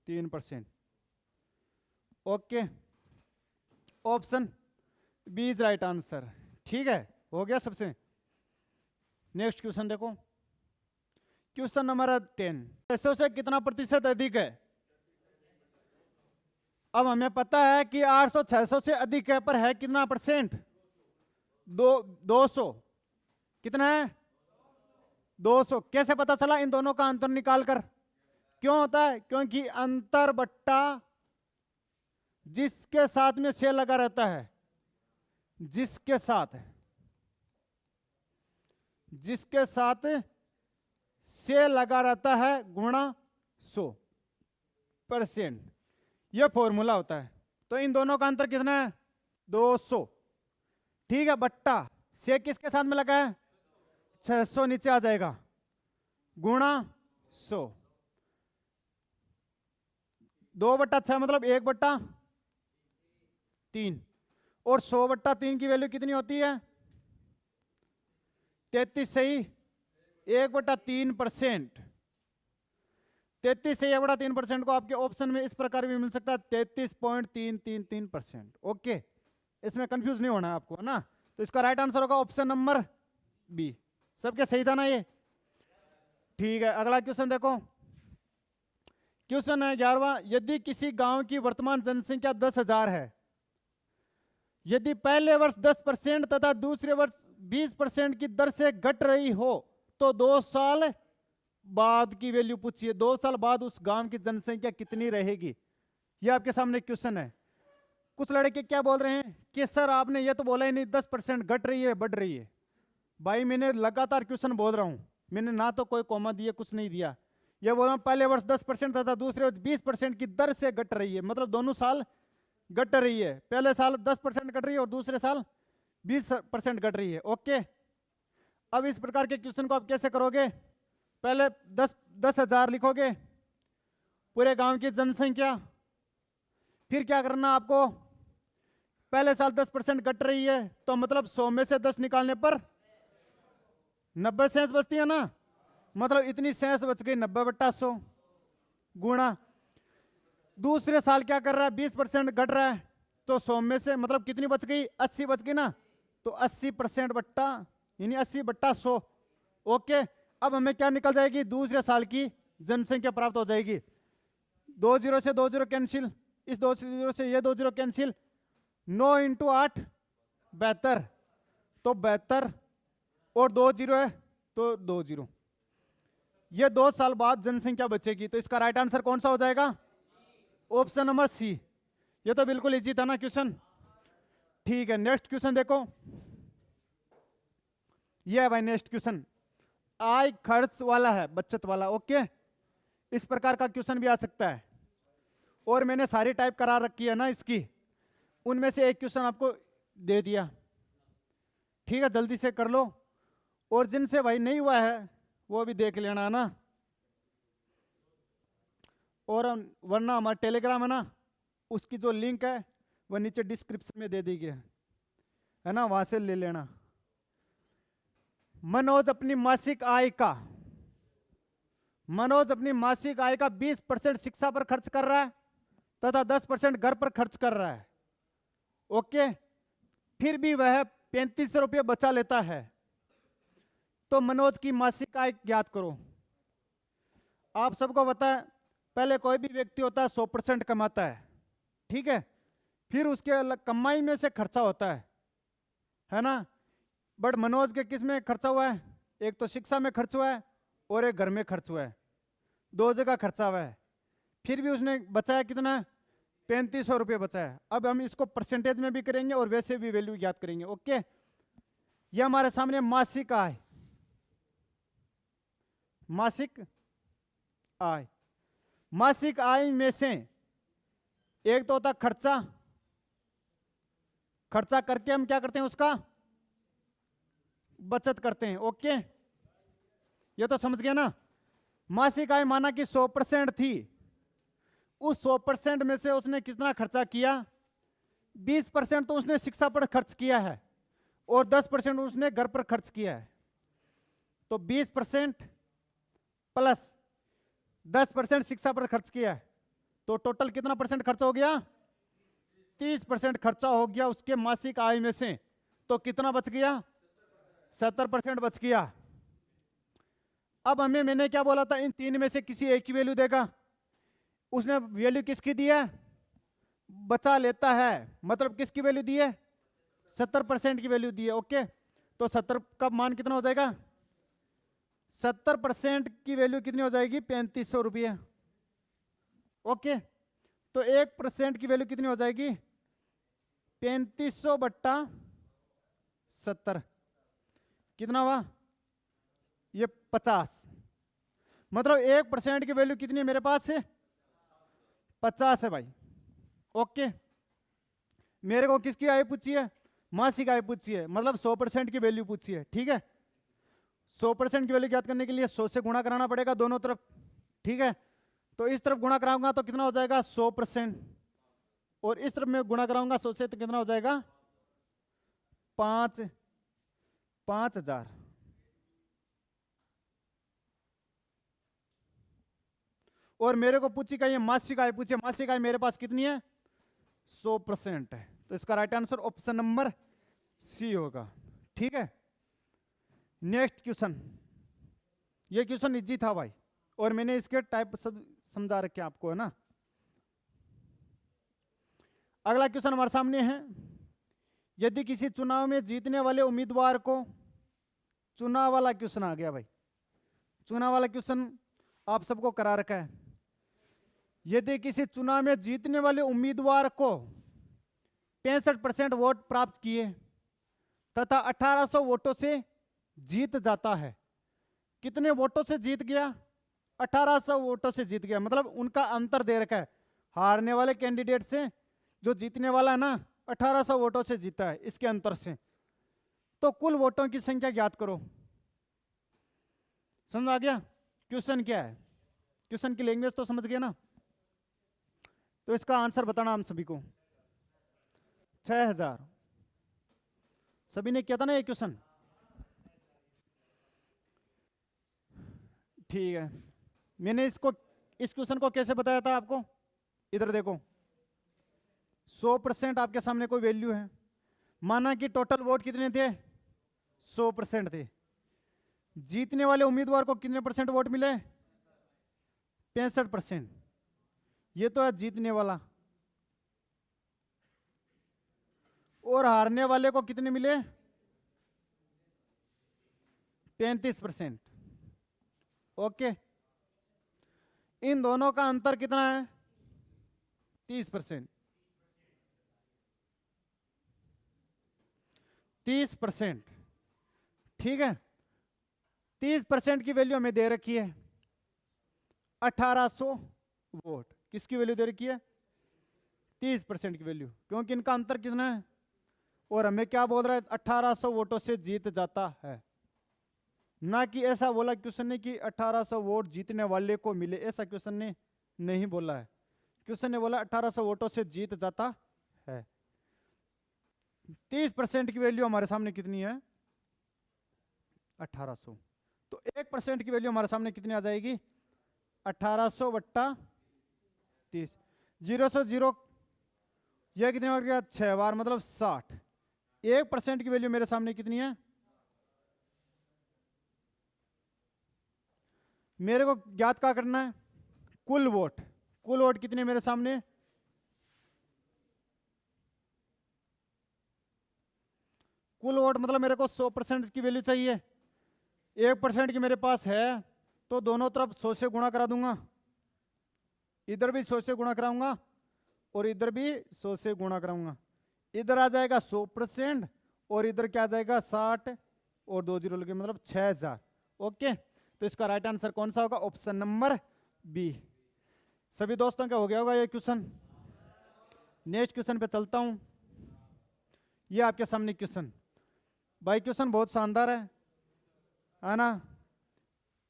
3%। Okay, option B is right answer. ठीक है, हो गया सबसे। नेक्स्ट क्वेश्चन देखो, क्वेश्चन नंबर 10। 600 से कितना प्रतिशत अधिक है? अब हमें पता है कि 800 600 से अधिक है, पर है कितना परसेंट? 200। कितना है? 200। कैसे पता चला? इन दोनों का अंतर निकाल कर। क्यों होता है? क्योंकि अंतर बट्टा जिसके साथ में से लगा रहता है, जिसके साथ से लगा रहता है गुणा 100%, यह फॉर्मूला होता है। तो इन दोनों का अंतर कितना है? 200। ठीक है, बट्टा से किसके साथ में लगा है? 600 नीचे आ जाएगा, गुणा 100। 2 बट्टा 6 मतलब 1 बट्टा 3, और 100 बट्टा 3 की वैल्यू कितनी होती है? 33 सही 1 बटा 3%। 33 से 1 बटा 3% को आपके ऑप्शन में इस प्रकार भी मिल सकता है 33.333%। ओके, इसमें कंफ्यूज नहीं होना है आपको, है ना? तो इसका राइट आंसर होगा ऑप्शन नंबर बी। सबके सही था ना ये? ठीक है, अगला क्वेश्चन देखो। क्वेश्चन है 11वां। यदि किसी गांव की वर्तमान जनसंख्या 10,000 है, यदि पहले वर्ष 10% तथा दूसरे वर्ष 20% की दर से घट रही हो तो 2 साल बाद की वैल्यू पूछिए। 2 साल बाद उस गांव की जनसंख्या कितनी रहेगी? यह आपके सामने क्वेश्चन है। कुछ लड़के क्या बोल रहे हैं कि सर आपने ये तो बोला ही नहीं 10% घट रही है बढ़ रही है। भाई मैंने लगातार क्वेश्चन बोल रहा हूं, मैंने ना तो कोई कॉमा दिया कुछ नहीं दिया। ये बोल रहा हूं पहले वर्ष 10% तथा दूसरे वर्ष 20% की दर से घट रही है, मतलब दोनों साल घट रही है। पहले साल 10% घट रही है और दूसरे साल 20% घट रही है। ओके, अब इस प्रकार के क्वेश्चन को आप कैसे करोगे? पहले 10,000 लिखोगे, पूरे गांव की जनसंख्या, फिर क्या करना आपको, पहले साल 10% घट रही है तो मतलब 100 में से 10 निकालने पर 90 सेंस बचती है ना, मतलब इतनी सेंस बच गई 90/100 गुणा। दूसरे साल क्या कर रहा है, 20% घट रहा है तो 100 में से मतलब कितनी बच गई, 80 बच गई ना, तो 80% बट्टा यानी 80/100। ओके, अब हमें क्या निकल जाएगी, दूसरे साल की जनसंख्या प्राप्त हो जाएगी। 2 0 से 2 0 कैंसिल, इस 2 0 से ये 2 0 कैंसिल, 9 × 8 72, तो 72 और 2 0 है तो 2 0, ये 2 साल बाद जनसंख्या बचेगी। तो इसका राइट आंसर कौन सा हो जाएगा, ऑप्शन नंबर सी। ये तो बिल्कुल इजी था ना क्वेश्चन। ठीक है, नेक्स्ट क्वेश्चन देखो, ये है भाई नेक्स्ट क्वेश्चन, आय खर्च वाला है, बचत वाला। ओके, इस प्रकार का क्वेश्चन भी आ सकता है, और मैंने सारी टाइप करा रखी है ना इसकी, उनमें से एक क्वेश्चन आपको दे दिया। ठीक है, जल्दी से कर लो, और जिनसे भाई नहीं हुआ है वो भी देख लेना ना, और वरना हमारा टेलीग्राम है ना, उसकी जो लिंक है वो नीचे डिस्क्रिप्शन में दे दी गई है ना, वहां से ले लेना। मनोज अपनी मासिक आय का 20% शिक्षा पर खर्च कर रहा है तथा 10% घर पर खर्च कर रहा है। ओके, फिर भी वह 3500 रुपये बचा लेता है, तो मनोज की मासिक आय ज्ञात करो। आप सबको पता है, पहले कोई भी व्यक्ति होता है 100% कमाता है, ठीक है, फिर उसके कमाई में से खर्चा होता है ना। बट मनोज के किस में खर्चा हुआ है, एक तो शिक्षा में खर्च हुआ है और एक घर में खर्च हुआ है, 2 जगह खर्चा हुआ है, फिर भी उसने बचाया कितना, 3500 रुपये बचा है। अब हम इसको परसेंटेज में भी करेंगे और वैसे भी वैल्यू ज्ञात करेंगे। ओके, ये हमारे सामने मासिक आय, मासिक आय में से एक तो होता खर्चा करके हम क्या करते हैं, उसका बचत करते हैं। ओके, ये तो समझ गया ना। मासिक आय माना कि 100% थी, उस 100% में से उसने कितना खर्चा किया, 20% तो उसने शिक्षा पर खर्च किया है और 10% उसने घर पर खर्च किया है। तो 20% प्लस 10% शिक्षा पर खर्च किया है, तो टोटल कितना परसेंट खर्चा हो गया, 30% खर्चा हो गया उसके मासिक आय में से। तो कितना बच गया, 70% बच गया। अब मैंने क्या बोला था, इन तीन में से किसी एक की वैल्यू देगा। उसने वैल्यू किसकी दी है, बचा लेता है, मतलब किसकी वैल्यू दी है, 70% की वैल्यू दी है। ओके, तो 70 का मान कितना हो जाएगा, 70% की वैल्यू कितनी हो जाएगी, 3500 रुपये। ओके, तो 1% की वैल्यू कितनी हो जाएगी, 3500/70 कितना हुआ, ये 50। मतलब 1% की वैल्यू कितनी है मेरे पास है, 50 है भाई। ओके, मेरे को किसकी आय पूछी है, मासिक आय पूछी है, मतलब 100% की वैल्यू पूछी है। ठीक है, 100% की वैल्यू ज्ञात करने के लिए 100 से गुणा कराना पड़ेगा दोनों तरफ। ठीक है, तो इस तरफ गुणा कराऊंगा तो कितना हो जाएगा, 100%, और इस तरफ में गुणा कराऊंगा 100 से तो कितना हो जाएगा, 5000। और मेरे को पूछी का ये मासिक आय पूछे, मासिक आय मेरे पास कितनी है, 100% है, तो इसका right answer option number C होगा। ठीक है, नेक्स्ट क्वेश्चन, ये क्वेश्चन इजी था भाई, और मैंने इसके टाइप सब समझा रखे आपको, है ना। अगला क्वेश्चन हमारे सामने है, यदि किसी चुनाव में जीतने वाले उम्मीदवार को, चुनाव वाला क्वेश्चन आ गया भाई, चुनाव वाला क्वेश्चन आप सबको करा रखा है। यदि किसी चुनाव में जीतने वाले उम्मीदवार को 65% वोट प्राप्त किए तथा 1800 वोटों से जीत जाता है, कितने वोटों से जीत गया, 1800 वोटों से जीत गया, मतलब उनका अंतर दे रखा है, हारने वाले कैंडिडेट से जो जीतने वाला है ना 1800 वोटों से जीता है, इसके अंतर से। तो कुल वोटों की संख्या ज्ञात करो। समझ आ गया क्वेश्चन क्या है? क्वेश्चन की लैंग्वेज तो समझ गए ना? तो इसका आंसर बताना हम सभी को। 6000। सभी ने किया था ना ये क्वेश्चन? ठीक है। मैंने इस क्वेश्चन को कैसे बताया था आपको? इधर देखो, 100% आपके सामने कोई वैल्यू है। माना कि टोटल वोट कितने थे? 100% थे। जीतने वाले उम्मीदवार को कितने परसेंट वोट मिले? 65%। ये तो है जीतने वाला। और हारने वाले को कितने मिले? 35%। ओके, इन दोनों का अंतर कितना है? 30%। 30%। ठीक है, 30% की वैल्यू हमें दे रखी है 1800 वोट। किसकी वैल्यू दे रखी है? 30% की वैल्यू, क्योंकि इनका अंतर कितना है? और हमें क्या बोल रहा है? 1800 वोटों से जीत जाता है। ना कि ऐसा बोला क्वेश्चन ने कि 1800 वोट जीतने वाले को मिले, ऐसा क्वेश्चन ने नहीं बोला है। क्वेश्चन ने बोला 1800 वोटों से जीत जाता है। 30% की वैल्यू हमारे सामने कितनी है? 1800। तो 1% की वैल्यू हमारे सामने कितनी आ जाएगी? 1800 बट्टा 30। 0 से 0 यह कितने बार गया? 6 बार, मतलब 60। 1% की वैल्यू मेरे सामने कितनी है? मेरे को ज्ञात क्या करना है? कुल वोट। कुल वोट कितने मेरे सामने? कुल वोट मतलब मेरे को 100% की वैल्यू चाहिए। 1% की मेरे पास है, तो दोनों तरफ 100 से गुणा करा दूंगा। इधर भी 100 से गुणा कराऊंगा और इधर भी 100 से गुणा कराऊंगा। इधर आ जाएगा 100% और इधर क्या आ जाएगा? 60 और 2 जीरो लगे, मतलब 6000। ओके, तो इसका राइट आंसर कौन सा होगा? Option number B. सभी दोस्तों का हो गया होगा ये क्वेश्चन। नेक्स्ट क्वेश्चन पे चलता हूं। ये आपके सामने क्वेश्चन, भाई क्वेश्चन बहुत शानदार है ना?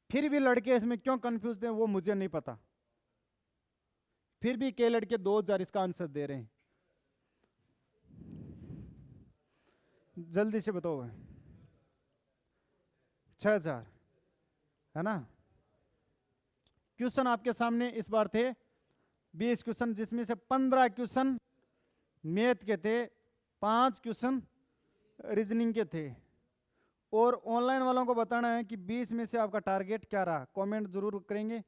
फिर भी लड़के इसमें क्यों कंफ्यूज थे वो मुझे नहीं पता। फिर भी कई लड़के 2000 इसका आंसर दे रहे हैं। जल्दी से बताओ। 6000 है ना? क्वेश्चन आपके सामने इस बार थे 20 क्वेश्चन, जिसमें से 15 क्वेश्चन मैथ के थे, 5 क्वेश्चन रीजनिंग के थे। और ऑनलाइन वालों को बताना है कि 20 में से आपका टारगेट क्या रहा। कमेंट जरूर करेंगे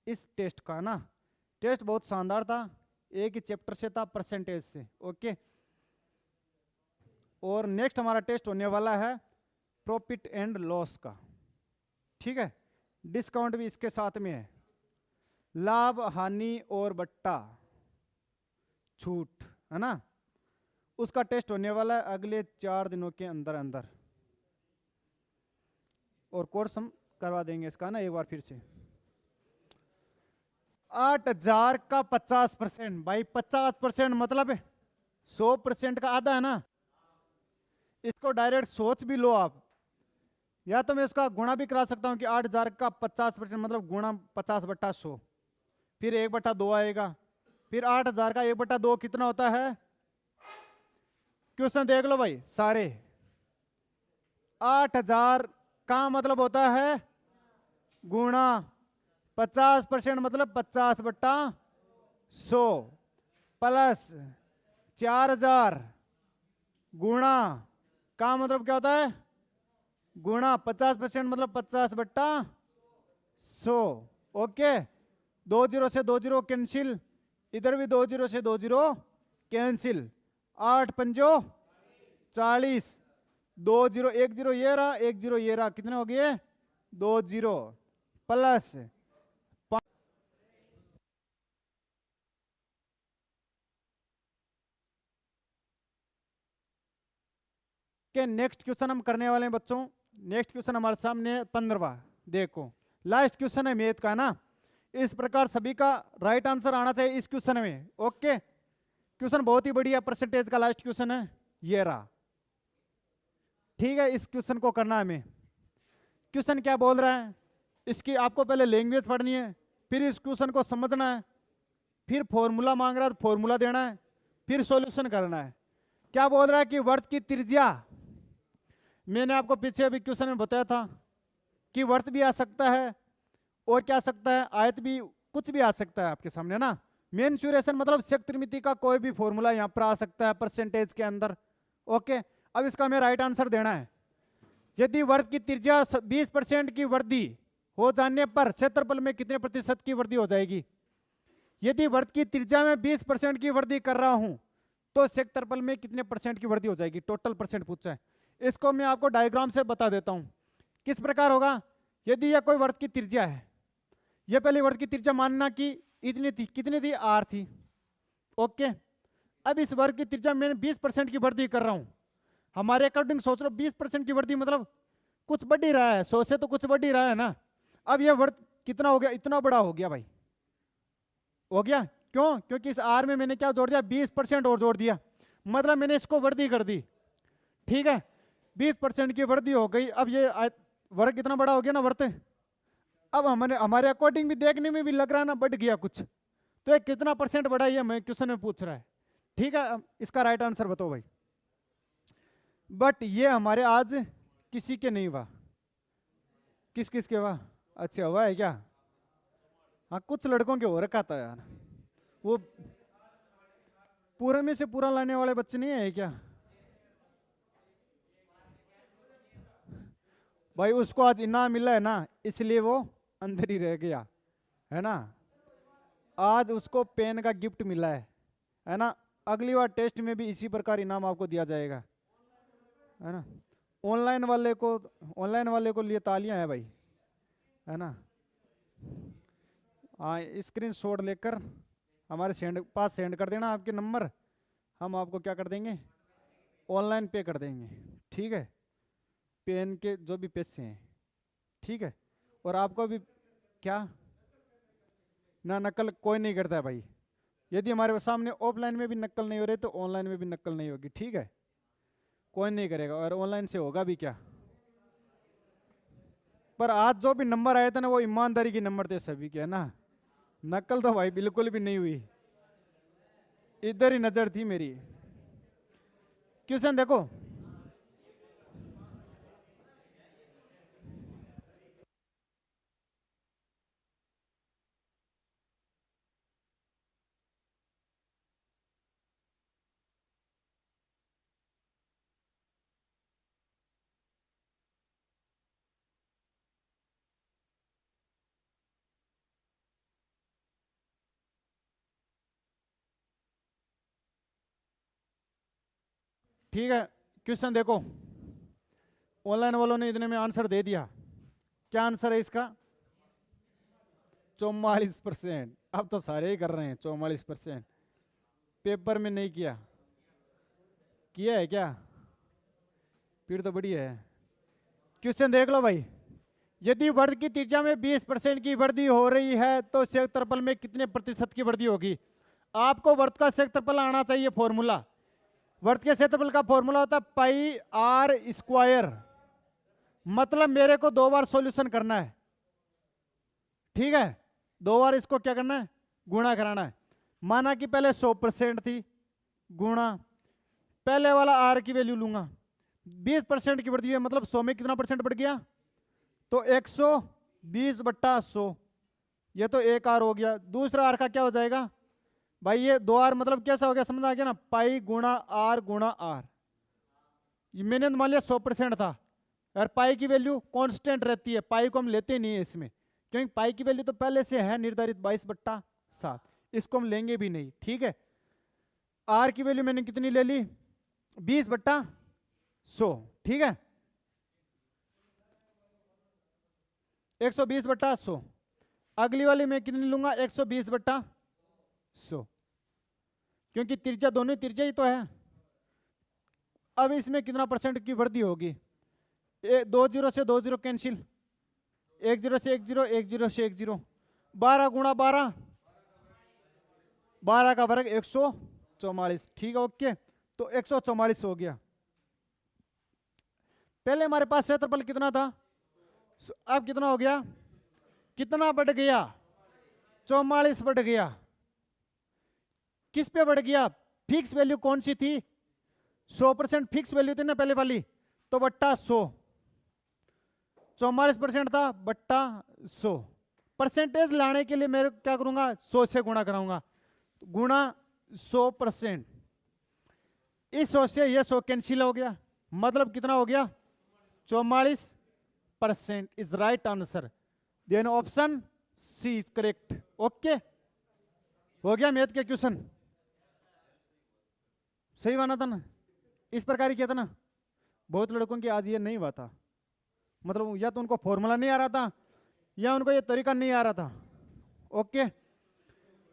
इस टेस्ट का ना। टेस्ट बहुत शानदार था, एक ही चैप्टर से था, परसेंटेज से। ओके, और नेक्स्ट हमारा टेस्ट होने वाला है प्रॉफिट एंड लॉस का। ठीक है, डिस्काउंट भी इसके साथ में है। लाभ, हानि और बट्टा छूट, है ना? उसका टेस्ट होने वाला है अगले 4 दिनों के अंदर अंदर। और कोर्स हम करवा देंगे इसका ना एक बार फिर से। 8000 का 50%, भाई 50% मतलब 100% का आधा है ना? इसको डायरेक्ट सोच भी लो आप, या तो मैं इसका गुणा भी करा सकता हूं कि 8000 का 50% मतलब गुणा 50 बट्टा 100, फिर 1/2 आएगा। फिर 8000 का 1/2 कितना होता है? क्वेश्चन देख लो भाई सारे। 8000 का मतलब होता है गुणा 50% मतलब 50/100 प्लस 4000 गुणा का मतलब क्या होता है? गुणा 50% मतलब 50/100। ओके, 2 जीरो से 2 जीरो कैंसिल, इधर भी 2 जीरो से 2 जीरो कैंसिल। 8 पंजो 40, 2 जीरो 1 जीरो ये रहा, 1 जीरो ये रहा, कितने हो गए? 2 जीरो प्लस के नेक्स्ट क्वेश्चन हम करने वाले हैं बच्चों। नेक्स्ट क्वेश्चन हमारे सामने 15वां। देखो लास्ट क्वेश्चन है मैथ का ना। इस प्रकार सभी का राइट आंसर आना चाहिए इस क्वेश्चन में। ओके, क्वेश्चन बहुत ही बढ़िया परसेंटेज का लास्ट क्वेश्चन है, ये रहा। ठीक है, इस क्वेश्चन को करना है हमें। क्वेश्चन क्या बोल रहा है, इसकी आपको पहले लैंग्वेज पढ़नी है, फिर इस क्वेश्चन को समझना है, फिर फॉर्मूला मांग रहा है तो फॉर्मूला देना है, फिर सॉल्यूशन करना है। क्या बोल रहा है कि वर्त की त्रिज्या, मैंने आपको पीछे अभी क्वेश्चन में बताया था कि वर्त भी आ सकता है और क्या आ सकता है, आयत भी, कुछ भी आ सकता है आपके सामने ना। मेंसुरेशन मतलब शक त्रिमिति का कोई भी फॉर्मूला यहाँ पर आ सकता है परसेंटेज के अंदर। ओके, अब इसका हमें राइट आंसर देना है। यदि वर्त की त्रिज्या 20% की वृद्धि हो जाने पर क्षेत्रफल में कितने प्रतिशत की वृद्धि हो जाएगी। यदि वर्त की त्रिज्या में 20% की वृद्धि कर रहा हूं तो क्षेत्रफल में कितने परसेंट की वृद्धि हो जाएगी, टोटल परसेंट पूछा है। इसको मैं आपको डायग्राम से बता देता हूं किस प्रकार होगा। यदि यह कोई वर्त की त्रिज्या है, यह पहली वर्त की त्रिज्या मानना कि इतनी थी, कितनी थी, आर थी। ओके, अब इस वर्ग की त्रिज्या में 20% की वृद्धि कर रहा हूं। हमारे अकॉर्डिंग सोच लो 20% की वृद्धि मतलब कुछ बढ़ ही रहा है, 100 से तो कुछ बढ़ ही रहा है ना। अब यह वर्ग कितना हो गया, इतना बड़ा हो गया भाई, हो गया। क्यों, क्योंकि इस आर में मैंने क्या जोड़ दिया, 20% और जोड़ दिया, मतलब मैंने इसको वृद्धि कर दी। ठीक है, 20% की वृद्धि हो गई। अब ये वर्ग कितना बड़ा हो गया ना वर्त। अब हमारे अकॉर्डिंग भी देखने में भी लग रहा है ना बढ़ गया कुछ, तो ये कितना परसेंट बढ़ा, ये मैं क्वेश्चन में पूछ रहा है। ठीक है, इसका राइट आंसर बताओ भाई। बट ये हमारे आज किसी के नहीं हुआ, किस किस के हुआ, अच्छा हुआ है क्या, हाँ कुछ लड़कों के हो रखा था यार, वो पूरे में से पूरा लाने वाले बच्चे नहीं है क्या भाई, उसको आज इनाम मिला है ना, इसलिए वो अंदर ही रह गया है ना। आज उसको पेन का गिफ्ट मिला है ना। अगली बार टेस्ट में भी इसी प्रकार इनाम आपको दिया जाएगा, है ना। ऑनलाइन वाले को लिए तालियां है भाई, है ना। हाँ, स्क्रीन शॉट लेकर हमारे पास सेंड कर देना आपके नंबर, हम आपको क्या कर देंगे, ऑनलाइन पे कर देंगे। ठीक है, पेन के जो भी पैसे हैं, ठीक है। और आपको भी क्या ना, नकल कोई नहीं करता है भाई। यदि हमारे सामने ऑफलाइन में भी नकल नहीं हो रही तो ऑनलाइन में भी नकल नहीं होगी। ठीक है, कोई नहीं करेगा, और ऑनलाइन से होगा भी क्या। पर आज जो भी नंबर आए थे ना वो ईमानदारी के नंबर थे सभी के, है ना। नकल तो भाई बिल्कुल भी नहीं हुई, इधर ही नजर थी मेरी। क्वेश्चन देखो, ठीक है क्वेश्चन देखो, ऑनलाइन वालों ने इतने में आंसर दे दिया। क्या आंसर है इसका, 44%। अब तो सारे ही कर रहे हैं 44%। पेपर में नहीं किया, किया है क्या, फिर तो बढ़िया है। क्वेश्चन देख लो भाई, यदि वर्ग की त्रिज्या में 20% की वृद्धि हो रही है तो क्षेत्रफल में कितने प्रतिशत की वृद्धि होगी। आपको वर्ग का क्षेत्रफल आना चाहिए फॉर्मूला। वर्ग के क्षेत्रफल का फॉर्मूला होता है पाई आर स्क्वायर, मतलब मेरे को 2 बार सॉल्यूशन करना है। ठीक है, 2 बार इसको क्या करना है, गुणा कराना है। माना कि पहले 100% थी, गुणा पहले वाला आर की वैल्यू लूंगा, 20% की वृद्धि है, मतलब 100 में कितना परसेंट बढ़ गया, तो 120/100, ये तो एक आर हो गया। दूसरा आर का क्या हो जाएगा भाई, ये 2 आर मतलब कैसा हो गया, समझ आ गया ना, पाई गुणा आर। मैंने मान लिया 100% था, और पाई की वैल्यू कांस्टेंट रहती है, पाई को हम लेते नहीं है इसमें, क्योंकि पाई की वैल्यू तो पहले से है निर्धारित 22/7, इसको हम लेंगे भी नहीं। ठीक है, आर की वैल्यू मैंने कितनी ले ली, 20/100। ठीक है, 120/100। अगली वाली मैं कितनी लूंगा, 120/100, क्योंकि त्रिज्या दोनों त्रिज्या ही तो है। अब इसमें कितना परसेंट की वृद्धि होगी, 2 0 से 2 0 कैंसिल, 1 0 से 1 0, 1 0 से 1 0, 12 गुणा 12, 12 का वर्ग 144। ठीक है, ओके, तो 144 हो गया। पहले हमारे पास क्षेत्रफल कितना था, अब कितना हो गया, कितना बढ़ गया, 44 बढ़ गया। किस पे बढ़ गया, फिक्स वैल्यू कौन सी थी, 100% फिक्स वैल्यू थी ना पहले वाली, तो बट्टा 100, 44% था बट्टा 100। परसेंटेज लाने के लिए मैं क्या करूंगा, 100 से गुणा कराऊंगा, गुणा 100%। इस 100 से ये 100 कैंसिल हो गया, मतलब कितना हो गया, 44% is right answer. Then option C is correct. Okay, हो गया मैथ के क्वेश्चन, सही बना था ना, इस प्रकार ही किया था ना। बहुत लड़कों की आज ये नहीं हुआ था, मतलब या तो उनको फॉर्मूला नहीं आ रहा था या उनको ये तरीका नहीं आ रहा था। ओके,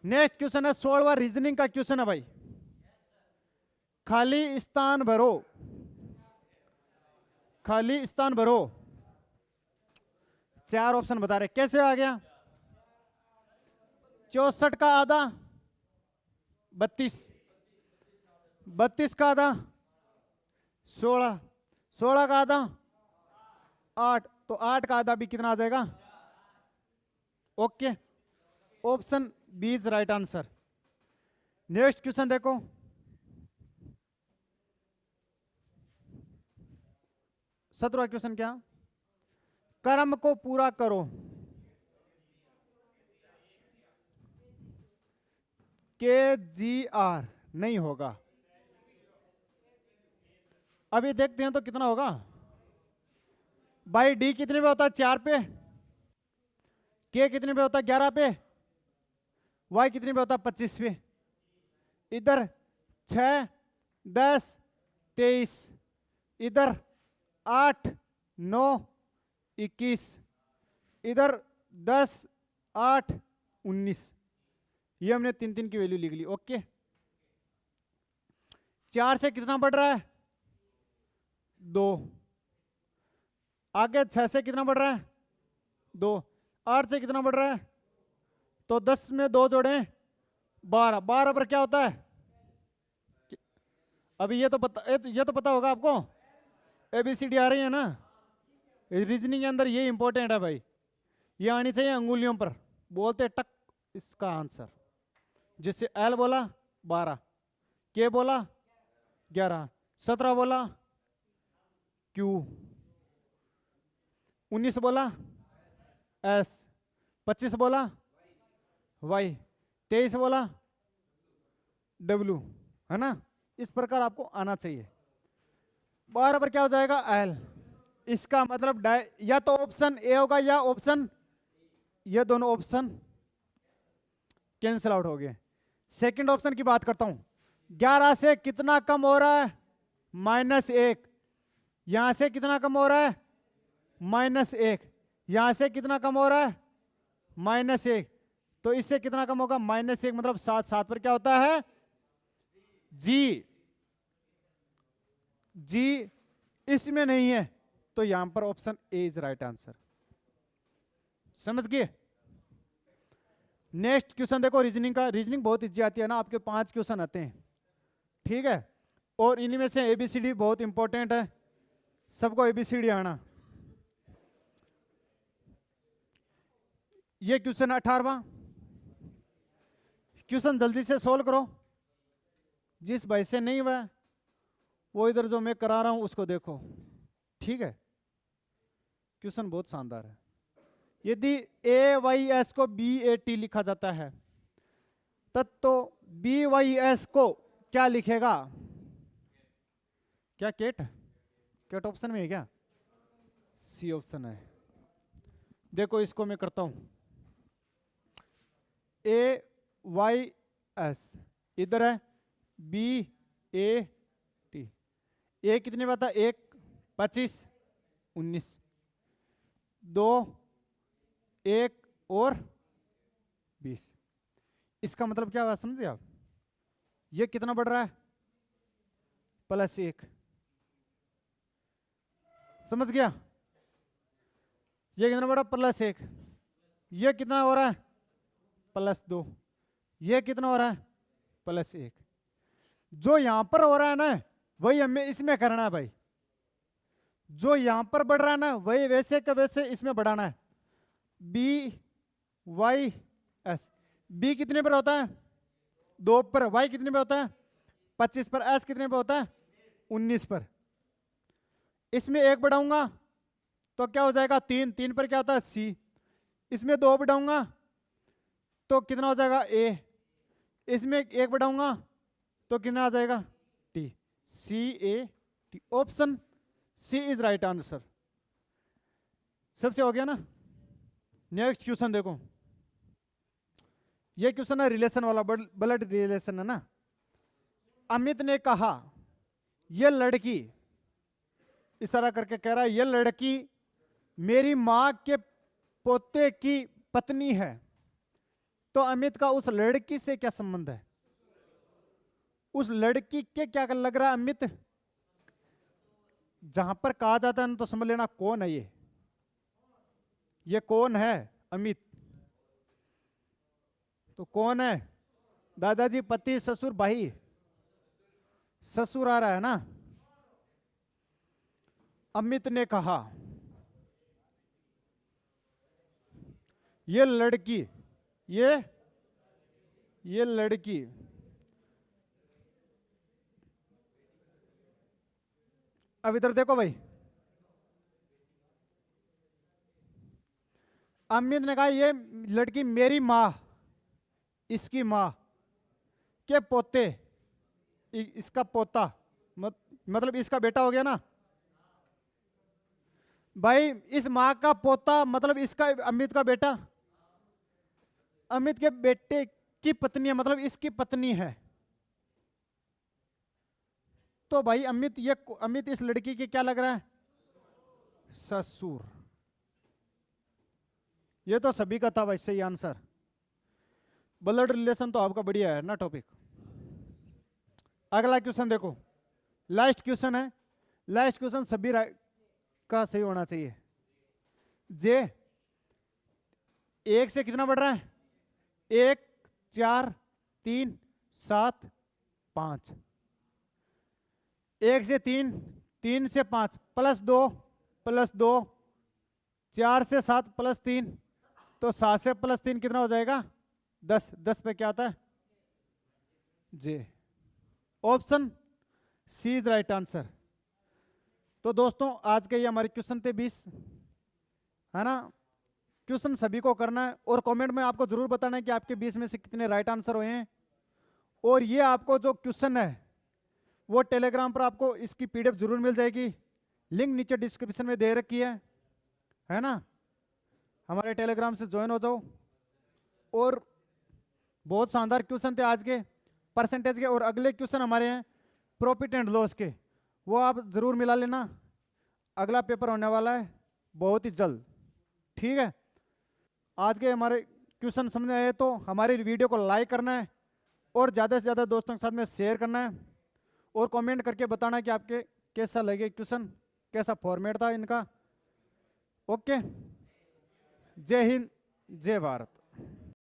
नेक्स्ट क्वेश्चन है 16वां रीजनिंग का क्वेश्चन है भाई। खाली स्थान भरो, खाली स्थान भरो। 4 ऑप्शन बता रहे, कैसे आ गया, 64 का आधा 32, 32 का आधा 16, 16 का आधा 8, तो 8 का आधा भी कितना आ जाएगा। Okay, option B is right answer. Next question देखो, 17वां क्वेश्चन क्या, कर्म को पूरा करो, KGR नहीं होगा। अभी देखते हैं तो कितना होगा, बाई डी कितने पे होता है, 4 पे, के कितने पे होता है, 11 पे, वाई कितने पे होता है, 25 पे। इधर 6, 10, 23, इधर 8, 9, 21, इधर 10, 8, 19। ये हमने 3 की वैल्यू लिख ली। ओके, 4 से कितना बढ़ रहा है, 2, आगे 6 से कितना बढ़ रहा है, 2, 8 से कितना बढ़ रहा है, तो 10 में 2 जोड़े 12, 12 पर क्या होता है, अभी ये तो पता होगा आपको, ABCD आ रही है ना, रीजनिंग के अंदर ये इंपॉर्टेंट है भाई, ये आनी चाहिए अंगुलियों पर, बोलते टक इसका आंसर। जिससे L बोला 12, K बोला 11, 17 बोला Q, 19 बोला S, 25 बोला Y, 23 बोला W, है ना। इस प्रकार आपको आना चाहिए। 12 पर क्या हो जाएगा, L। इसका मतलब या तो ऑप्शन ए होगा या ऑप्शन, ये दोनों ऑप्शन कैंसिल आउट हो गए। सेकंड ऑप्शन की बात करता हूं, 11 से कितना कम हो रहा है, -1, यहां से कितना कम हो रहा है, -1, यहां से कितना कम हो रहा है, -1, तो इससे कितना कम होगा, -1, मतलब 7, 7 पर क्या होता है, जी, जी इसमें नहीं है, तो यहां पर option A is right answer. समझ गए। नेक्स्ट क्वेश्चन देखो रीजनिंग का, रीजनिंग बहुत इजी आती है ना, आपके 5 क्वेश्चन आते हैं, ठीक है, और इनमें से ABCD बहुत इंपॉर्टेंट है, सबको ABCD आना। ये क्वेश्चन 18वां क्वेश्चन, जल्दी से सोल्व करो, जिस भाई से नहीं हुआ वो इधर जो मैं करा रहा हूं उसको देखो, ठीक है। क्वेश्चन बहुत शानदार है। यदि AYS को BAT लिखा जाता है तब तो BYS को क्या लिखेगा, क्या केट, केट ऑप्शन में है क्या, C ऑप्शन है। देखो इसको मैं करता हूं, AYS इधर है, BAT, ए कितने पे आता है, 1, 25, 19, 2, 1 और 20। इसका मतलब क्या हुआ समझे आप, ये कितना बढ़ रहा है, +1, समझ गया, ये कितना बढ़ा, +1, ये कितना हो रहा है, +2, ये कितना हो रहा है, +1। जो यहां पर हो रहा है ना वही हमें इसमें करना है भाई, जो यहां पर बढ़ रहा है ना वही वैसे का वैसे इसमें बढ़ाना है। बी वाई एस, बी कितने पर होता है 2 पर, वाई कितने पर होता है 25 पर, एस कितने पर होता है 19 पर। इसमें 1 बढ़ाऊंगा तो क्या हो जाएगा 3, 3 पर क्या होता है सी। इसमें 2 बढ़ाऊंगा तो कितना हो जाएगा ए। इसमें 1 बढ़ाऊंगा तो कितना आ जाएगा T. C A T, option C is right answer. सबसे हो गया ना। नेक्स्ट क्वेश्चन देखो, ये क्वेश्चन है रिलेशन वाला, ब्लड रिलेशन है ना। अमित ने कहा ये लड़की, इशारा करके कह रहा है ये लड़की मेरी मां के पोते की पत्नी है। तो अमित का उस लड़की से क्या संबंध है? उस लड़की के क्या लग रहा है अमित? जहां पर कहा जाता है ना तो समझ लेना कौन है ये कौन है अमित। तो कौन है? दादाजी, पति, ससुर, भाई। ससुर आ रहा है ना। अमित ने कहा ये लड़की, ये लड़की अब इधर देखो भाई, अमित ने कहा ये लड़की मेरी मां, इसकी मां के पोते, इसका पोता मतलब इसका बेटा हो गया ना भाई। इस मां का पोता मतलब इसका अमित का बेटा, अमित के बेटे की पत्नी है मतलब इसकी पत्नी है। तो भाई अमित इस लड़की के क्या लग रहा है? ससुर। ये तो सभी का था भाई सही आंसर। ब्लड रिलेशन तो आपका बढ़िया है ना टॉपिक। अगला क्वेश्चन देखो, लास्ट क्वेश्चन है। लास्ट क्वेश्चन सभी का सही होना चाहिए। जे 1 से कितना बढ़ रहा है? 1, 4, 3, 7, 5। 1 से 3, 3 से 5 +2 +2, 4 से 7 +3, तो 7 से +3 कितना हो जाएगा 10। 10 पे क्या आता है J. Option C is right answer. तो दोस्तों आज के ये हमारे क्वेश्चन थे 20, है ना। क्वेश्चन सभी को करना है और कमेंट में आपको जरूर बताना है कि आपके 20 में से कितने राइट आंसर हुए हैं। और ये आपको जो क्वेश्चन है वो टेलीग्राम पर आपको इसकी पीडीएफ जरूर मिल जाएगी, लिंक नीचे डिस्क्रिप्शन में दे रखी है ना। हमारे टेलीग्राम से ज्वाइन हो जाओ। और बहुत शानदार क्वेश्चन थे आज के परसेंटेज के, और अगले क्वेश्चन हमारे हैं प्रॉफिट एंड लॉस के, वो आप जरूर मिला लेना। अगला पेपर होने वाला है बहुत ही जल्द, ठीक है। आज के हमारे क्वेश्चन समझ आए तो हमारी वीडियो को लाइक करना है और ज़्यादा से ज़्यादा दोस्तों के साथ में शेयर करना है, और कमेंट करके बताना कि आपके कैसा लगे क्वेश्चन, कैसा फॉर्मेट था इनका। ओके, जय हिंद, जय भारत।